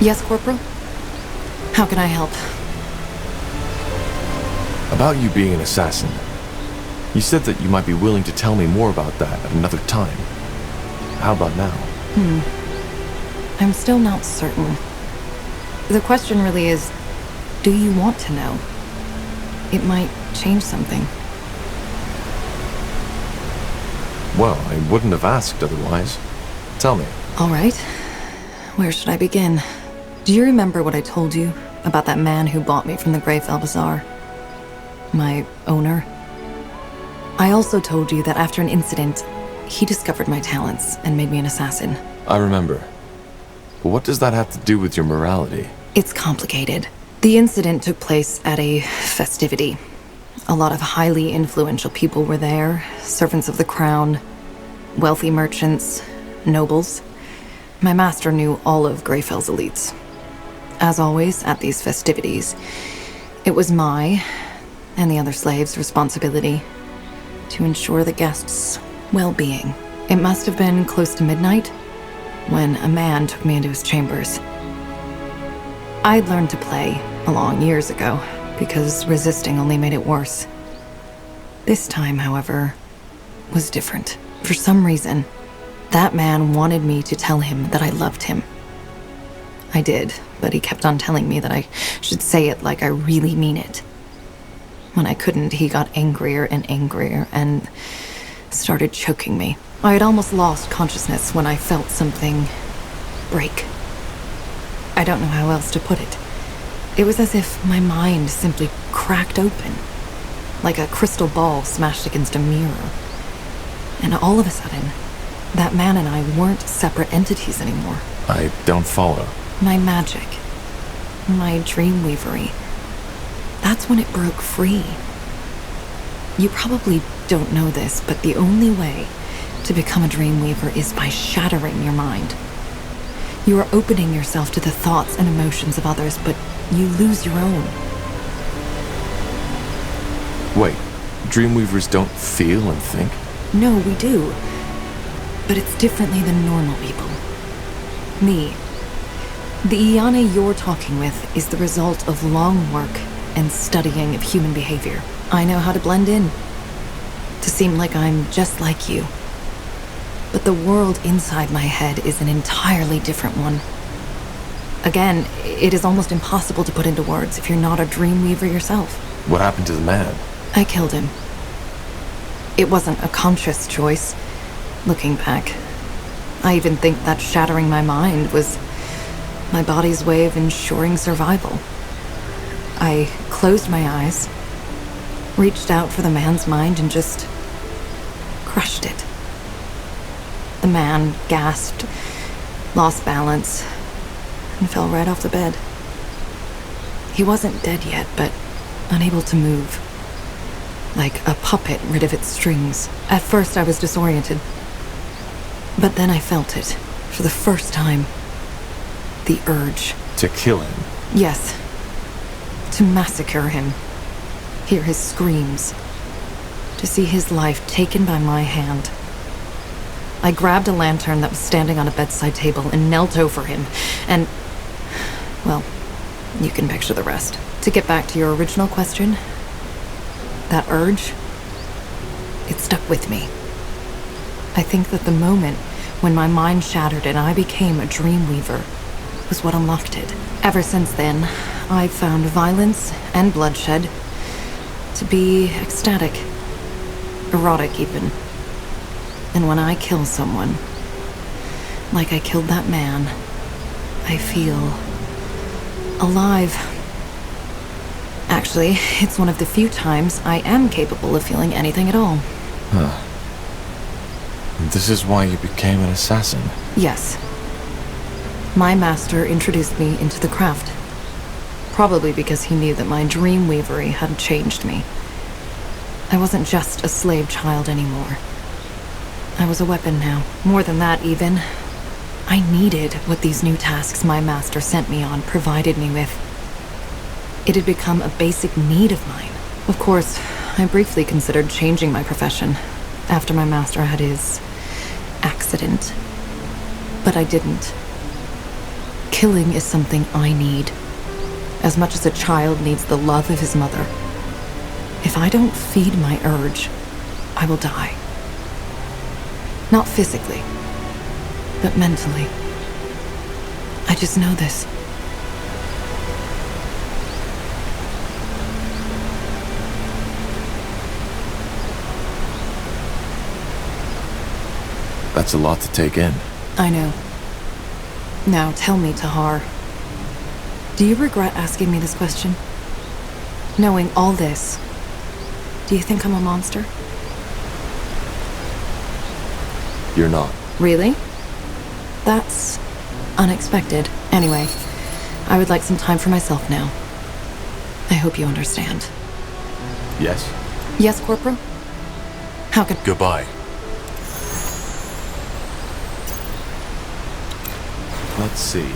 Yes, Corporal? How can I help? About you being an assassin. You said that you might be willing to tell me more about that at another time. How about now? I'm still not certain. The question really is, do you want to know? It might change something. Well, I wouldn't have asked otherwise. Tell me. All right. Where should I begin? Do you remember what I told you about that man who bought me from the Greyfell Bazaar? My owner? I also told you that after an incident, he discovered my talents and made me an assassin. I remember. But what does that have to do with your morality? It's complicated. The incident took place at a festivity. A lot of highly influential people were there, servants of the crown, wealthy merchants, nobles. My master knew all of Greyfell's elites. As always, at these festivities, it was my and the other slaves' responsibility to ensure the guests' well-being. It must have been close to midnight when a man took me into his chambers. I'd learned to play along years ago because resisting only made it worse. This time, however, was different. For some reason, that man wanted me to tell him that I loved him. I did, but he kept on telling me that I should say it like I really mean it. When I couldn't, he got angrier and angrier and started choking me. I had almost lost consciousness when I felt something break. I don't know how else to put it. It was as if my mind simply cracked open, like a crystal ball smashed against a mirror. And all of a sudden, that man and I weren't separate entities anymore. I don't follow. My magic, my dreamweavery, that's when it broke free. You probably don't know this, but the only way to become a dreamweaver is by shattering your mind. You are opening yourself to the thoughts and emotions of others, but you lose your own. Wait, Dreamweavers don't feel and think? No, we do. But it's differently than normal people. Me. The Iana you're talking with is the result of long work and studying of human behavior. I know how to blend in, to seem like I'm just like you. But the world inside my head is an entirely different one. Again, it is almost impossible to put into words if you're not a dreamweaver yourself. What happened to the man? I killed him. It wasn't a conscious choice, looking back. I even think that shattering my mind was my body's way of ensuring survival. I closed my eyes, reached out for the man's mind, and just crushed it. The man gasped, lost balance, and fell right off the bed. He wasn't dead yet, but unable to move. Like a puppet rid of its strings. At first I was disoriented, but then I felt it, for the first time. The urge. To kill him? Yes. To massacre him. Hear his screams. To see his life taken by my hand. I grabbed a lantern that was standing on a bedside table and knelt over him, and... well, you can picture the rest. To get back to your original question, that urge, it stuck with me. I think that the moment when my mind shattered and I became a dreamweaver was what unlocked it. Ever since then, I've found violence and bloodshed to be ecstatic, erotic even. And when I kill someone, like I killed that man, I feel alive. Actually, it's one of the few times I am capable of feeling anything at all. Huh. This is why you became an assassin? Yes. My master introduced me into the craft. Probably because he knew that my dreamweavery had changed me. I wasn't just a slave child anymore. I was a weapon now. More than that, even. I needed what these new tasks my master sent me on provided me with. It had become a basic need of mine. Of course, I briefly considered changing my profession after my master had his accident. But I didn't. Killing is something I need, as much as a child needs the love of his mother. If I don't feed my urge, I will die. Not physically, but mentally. I just know this. That's a lot to take in. I know. Now tell me, Tahar. Do you regret asking me this question? Knowing all this, do you think I'm a monster? You're not. Really? That's unexpected. Anyway, I would like some time for myself now. I hope you understand. Yes? Yes, Corporal? How can— Goodbye. Let's see.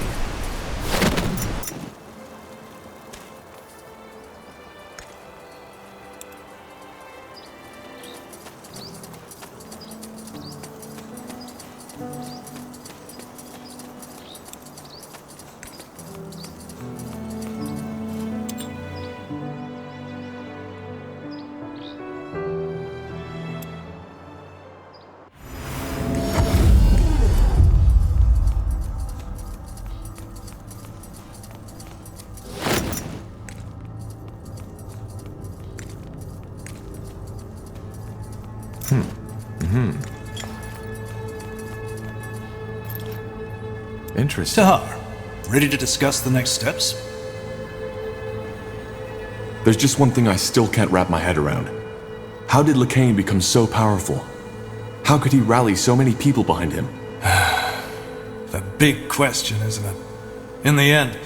Interesting. Tahar, ready to discuss the next steps? There's just one thing I still can't wrap my head around. How did Lacane become so powerful? How could he rally so many people behind him? The big question, isn't it? In the end,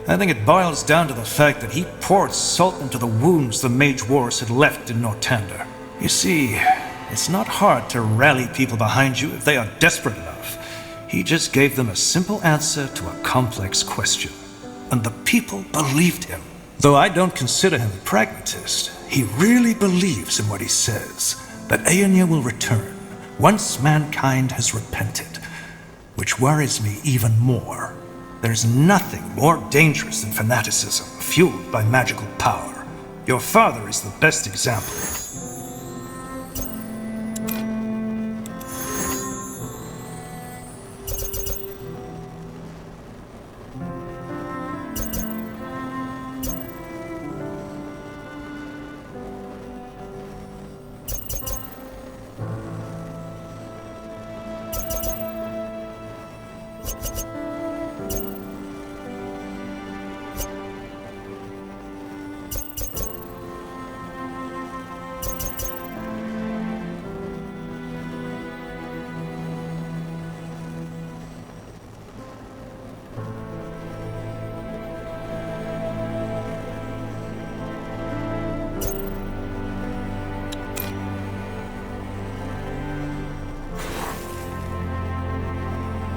I think it boils down to the fact that he poured salt into the wounds the Mage Wars had left in Northander. You see, it's not hard to rally people behind you if they are desperate enough. He just gave them a simple answer to a complex question. And the people believed him. Though I don't consider him a pragmatist, he really believes in what he says, that Aeonia will return once mankind has repented. Which worries me even more. There's nothing more dangerous than fanaticism fueled by magical power. Your father is the best example.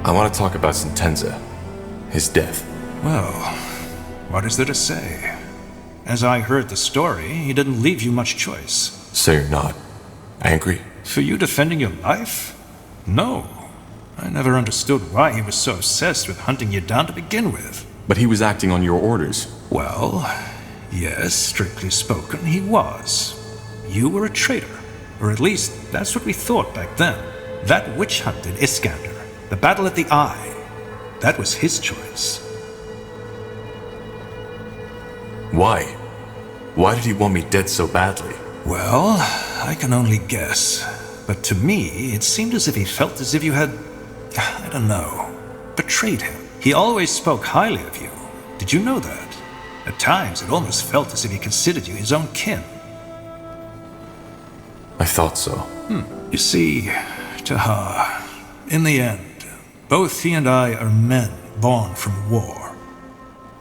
I want to talk about Sentenza. His death. Well, what is there to say? As I heard the story, he didn't leave you much choice. So you're not angry? For you defending your life? No. I never understood why he was so obsessed with hunting you down to begin with. But he was acting on your orders. Well, Yes, strictly spoken, he was. You were a traitor, or at least that's what we thought back then. That witch hunt in Iskander, the battle at the Eye, that was his choice. Why? Why did he want me dead so badly? Well, I can only guess. But to me, it seemed as if he felt as if you had, I don't know, betrayed him. He always spoke highly of you. Did you know that? At times, it almost felt as if he considered you his own kin. I thought so. You see, Tahar, in the end, both he and I are men born from war.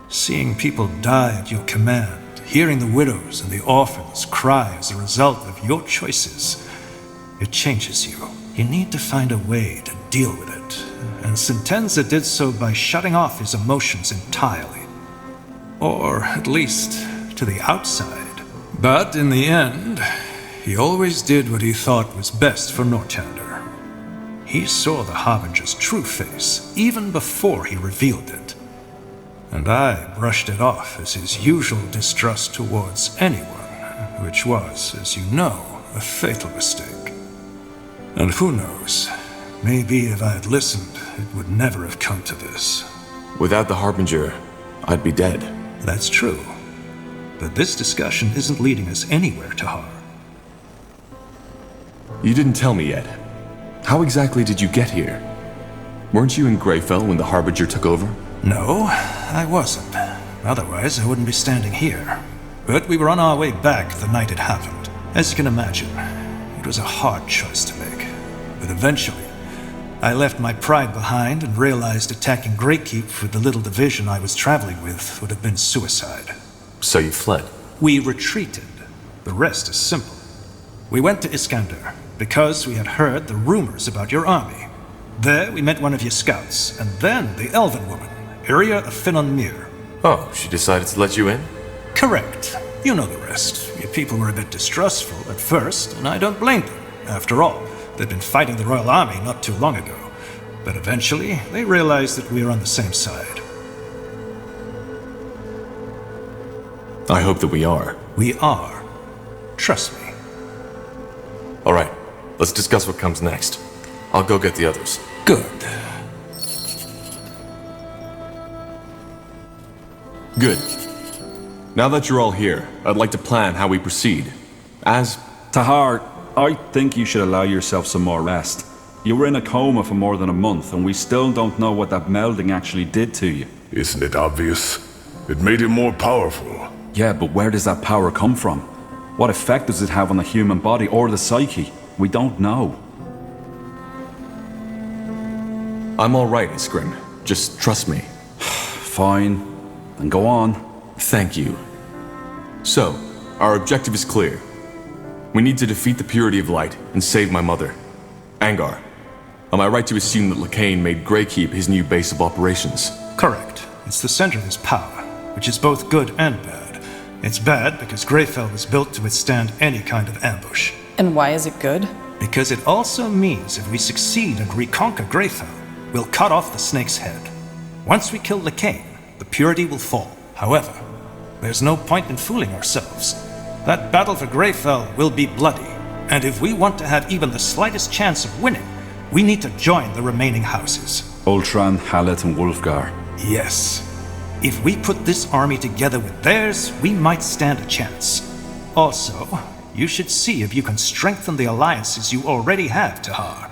Seeing people die at your command, hearing the widows and the orphans cry as a result of your choices, it changes you. You need to find a way to deal with it, and Sentenza did so by shutting off his emotions entirely. Or at least to the outside. But in the end, he always did what he thought was best for Nortander. He saw the Harbinger's true face, even before he revealed it. And I brushed it off as his usual distrust towards anyone, which was, as you know, a fatal mistake. And who knows, maybe if I had listened, it would never have come to this. Without the Harbinger, I'd be dead. That's true. But this discussion isn't leading us anywhere, Tahar. You didn't tell me yet. How exactly did you get here? Weren't you in Greyfell when the Harbinger took over? No, I wasn't. Otherwise, I wouldn't be standing here. But we were on our way back the night it happened. As you can imagine, it was a hard choice to make. But eventually, I left my pride behind and realized attacking Greykeep with the little division I was traveling with would have been suicide. So you fled? We retreated. The rest is simple. We went to Iskander because we had heard the rumors about your army. There we met one of your scouts, and then the elven woman, Iria of Finon Mir. Oh, she decided to let you in? Correct. You know the rest. Your people were a bit distrustful at first, and I don't blame them. After all, they'd been fighting the Royal Army not too long ago. But eventually, they realized that we were on the same side. I hope that we are. We are. Trust me. All right, let's discuss what comes next. I'll go get the others. Good. Good. Now that you're all here, I'd like to plan how we proceed. As... Tahar, I think you should allow yourself some more rest. You were in a coma for more than a month, and we still don't know what that melding actually did to you. Isn't it obvious? It made him more powerful. Yeah, but where does that power come from? What effect does it have on the human body or the psyche? We don't know. I'm all right, Iskrim. Just trust me. Fine. Then go on. Thank you. So, our objective is clear. We need to defeat the Purity of Light and save my mother. Angar, am I right to assume that Lacane made Greykeep his new base of operations? Correct. It's the center of his power, which is both good and bad. It's bad because Greyfell was built to withstand any kind of ambush. And why is it good? Because it also means if we succeed and reconquer Greyfell, we'll cut off the snake's head. Once we kill Lacane, the Purity will fall. However, there's no point in fooling ourselves. That battle for Greyfell will be bloody, and if we want to have even the slightest chance of winning, we need to join the remaining houses. Ultran, Hallet, and Wulfgar. Yes. If we put this army together with theirs, we might stand a chance. Also, you should see if you can strengthen the alliances you already have, Tahar.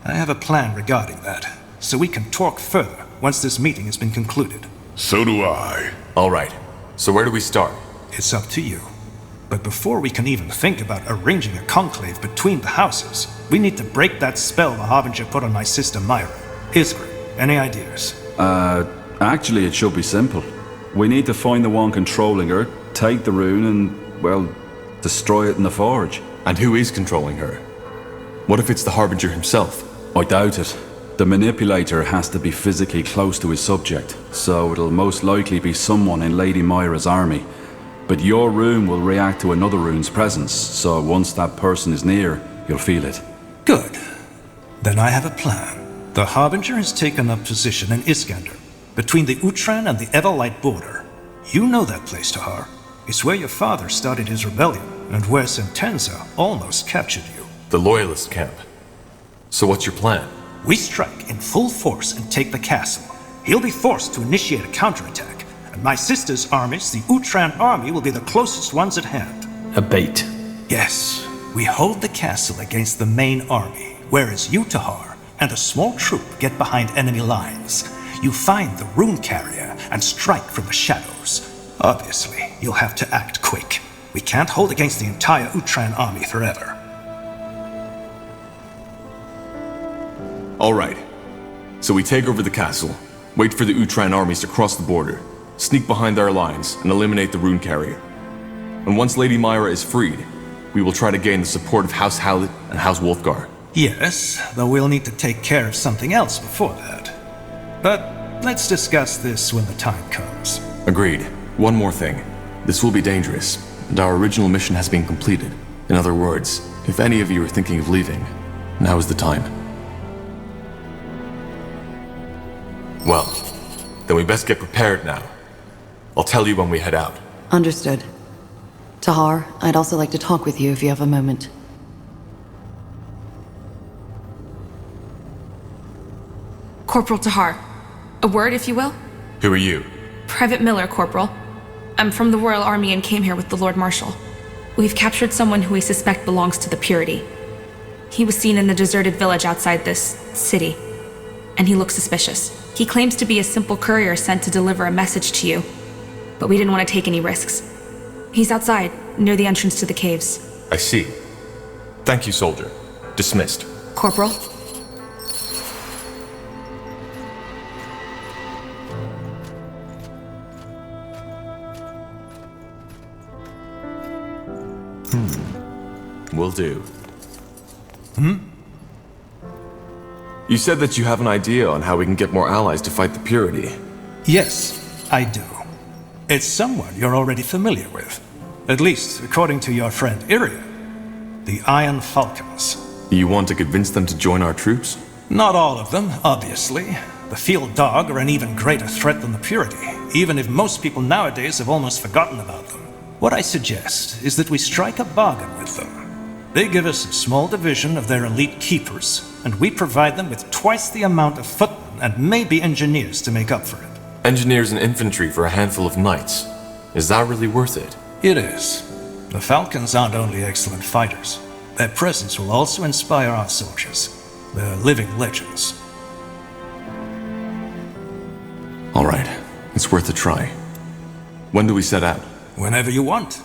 I have a plan regarding that, so we can talk further once this meeting has been concluded. So do I. All right. So where do we start? It's up to you. But before we can even think about arranging a conclave between the houses, we need to break that spell the Harbinger put on my sister Myra. Iskra, any ideas? Actually, it should be simple. We need to find the one controlling her, take the rune, and, well, destroy it in the forge. And who is controlling her? What if it's the Harbinger himself? I doubt it. The manipulator has to be physically close to his subject, so it'll most likely be someone in Lady Myra's army. But your rune will react to another rune's presence, so once that person is near, you'll feel it. Good. Then I have a plan. The Harbinger has taken up position in Iskander, between the Utran and the Everlight border. You know that place, Tahar. It's where your father started his rebellion, and where Sentenza almost captured you. The Loyalist camp. So what's your plan? We strike in full force and take the castle. He'll be forced to initiate a counterattack, and my sister's armies, the Utran army, will be the closest ones at hand. A bait. Yes, we hold the castle against the main army, whereas you, Tahar, and a small troop get behind enemy lines. You find the rune carrier and strike from the shadows. Obviously, you'll have to act quick. We can't hold against the entire Utran army forever. All right. So we take over the castle, wait for the Utran armies to cross the border, sneak behind their lines, and eliminate the rune carrier. And once Lady Myra is freed, we will try to gain the support of House Hallett and House Wolfgar. Yes, though we'll need to take care of something else before that. But let's discuss this when the time comes. Agreed. One more thing. This will be dangerous, and our original mission has been completed. In other words, if any of you are thinking of leaving, now is the time. Well, then we best get prepared now. I'll tell you when we head out. Understood. Tahar, I'd also like to talk with you if you have a moment. Corporal Tahar. A word, if you will? Who are you? Private Miller, Corporal. I'm from the Royal Army and came here with the Lord Marshal. We've captured someone who we suspect belongs to the Purity. He was seen in the deserted village outside this city, and he looks suspicious. He claims to be a simple courier sent to deliver a message to you, but we didn't want to take any risks. He's outside, near the entrance to the caves. I see. Thank you, soldier. Dismissed. Corporal? Will do. You said that you have an idea on how we can get more allies to fight the Purity. Yes, I do. It's someone you're already familiar with. At least, according to your friend Iria. The Iron Falcons. You want to convince them to join our troops? Not all of them, obviously. The Field Dog are an even greater threat than the Purity, even if most people nowadays have almost forgotten about them. What I suggest is that we strike a bargain with them. They give us a small division of their elite keepers, and we provide them with twice the amount of footmen and maybe engineers to make up for it. Engineers and infantry for a handful of knights. Is that really worth it? It is. The Falcons aren't only excellent fighters. Their presence will also inspire our soldiers. They're living legends. All right. It's worth a try. When do we set out? Whenever you want.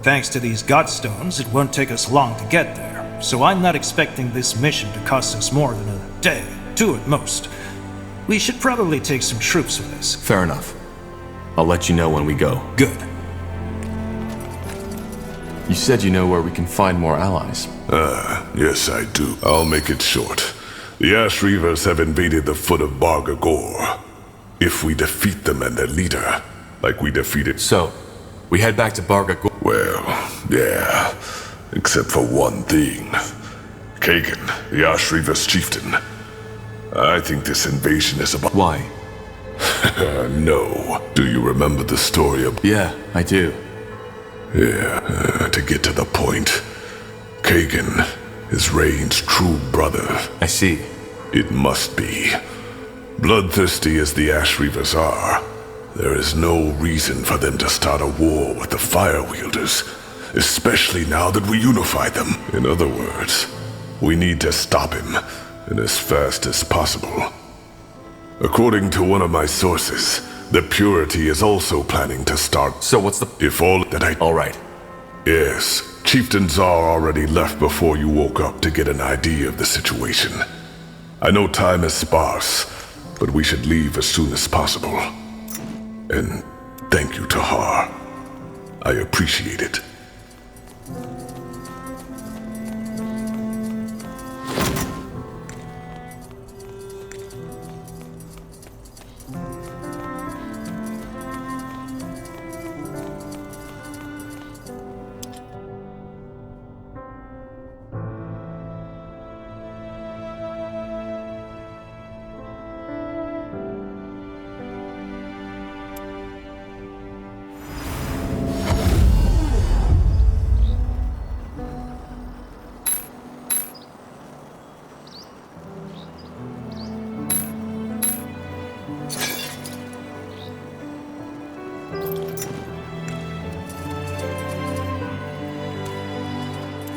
Thanks to these Godstones, it won't take us long to get there, so I'm not expecting this mission to cost us more than a day, 2 at most. We should probably take some troops with us. Fair enough. I'll let you know when we go. Good. You said you know where we can find more allies. Yes I do. I'll make it short. The Ash Reavers have invaded the foot of Barga Gor. If we defeat them and their leader, like we defeated... So, we head back to Barga Gor. Well, yeah. Except for one thing. Kagan, the Ash Reavers chieftain. I think this invasion is about... Why? No. Do you remember the story of... Yeah, I do. Yeah, to get to the point. Kagan is Rain's true brother. I see. It must be. Bloodthirsty as the Ash Reavers are, there is no reason for them to start a war with the Fire Wielders, especially now that we unify them. In other words, we need to stop him, and as fast as possible. According to one of my sources, the Purity is also planning to start... So what's the... If all that I... All right. Yes, Chieftain Czar already left before you woke up to get an idea of the situation. I know time is sparse, but we should leave as soon as possible. And thank you, Tahar. I appreciate it.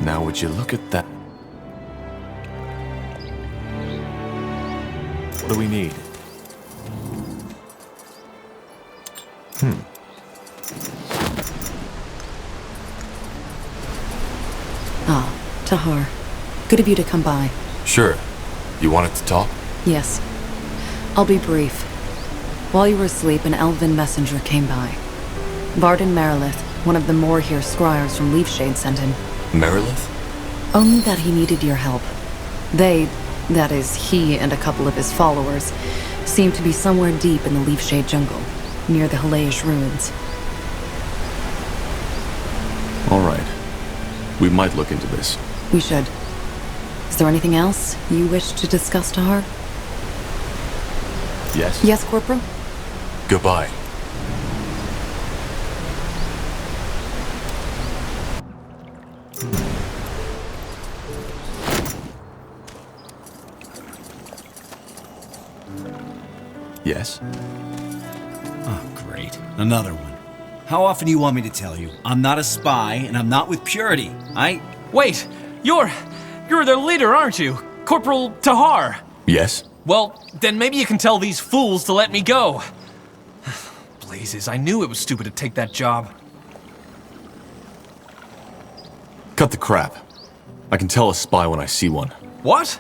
Now would you look at that? What do we need? Ah, Tahar. Good of you to come by. Sure. You wanted to talk? Yes. I'll be brief. While you were asleep, an elven messenger came by. Varden Merilith, one of the Moorhere scryers from Leafshade, sent him. Merilith? Only that he needed your help. They, that is, he and a couple of his followers, seem to be somewhere deep in the Leafshade jungle, near the Halayish ruins. All right. We might look into this. We should. Is there anything else you wish to discuss, Tahar? Yes? Yes, Corporal? Goodbye. Yes? Oh, great. Another one. How often do you want me to tell you? I'm not a spy, and I'm not with Purity. Wait! You're their leader, aren't you? Corporal Tahar! Yes? Well, then maybe you can tell these fools to let me go. Blazes, I knew it was stupid to take that job. Cut the crap. I can tell a spy when I see one. What?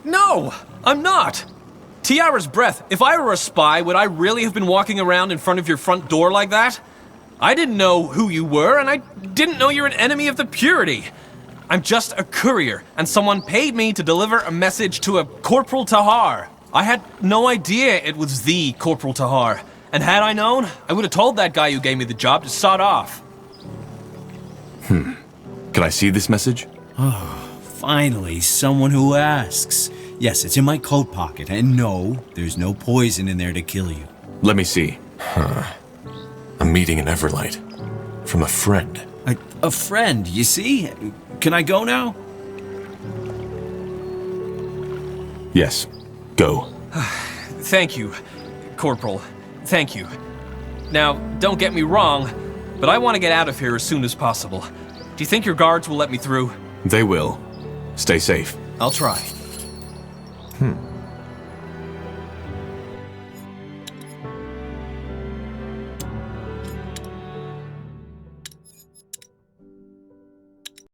No! I'm not! Tiara's breath, if I were a spy, would I really have been walking around in front of your front door like that? I didn't know who you were, and I didn't know you're an enemy of the Purity. I'm just a courier, and someone paid me to deliver a message to a Corporal Tahar. I had no idea it was the Corporal Tahar, and had I known, I would have told that guy who gave me the job to sod off. Can I see this message? Oh, finally, someone who asks. Yes, it's in my coat pocket, and no, there's no poison in there to kill you. Let me see. A meeting in Everlight. From a friend. A friend, you see? Can I go now? Yes. Go. Thank you, Corporal. Thank you. Now, don't get me wrong, but I want to get out of here as soon as possible. Do you think your guards will let me through? They will. Stay safe. I'll try.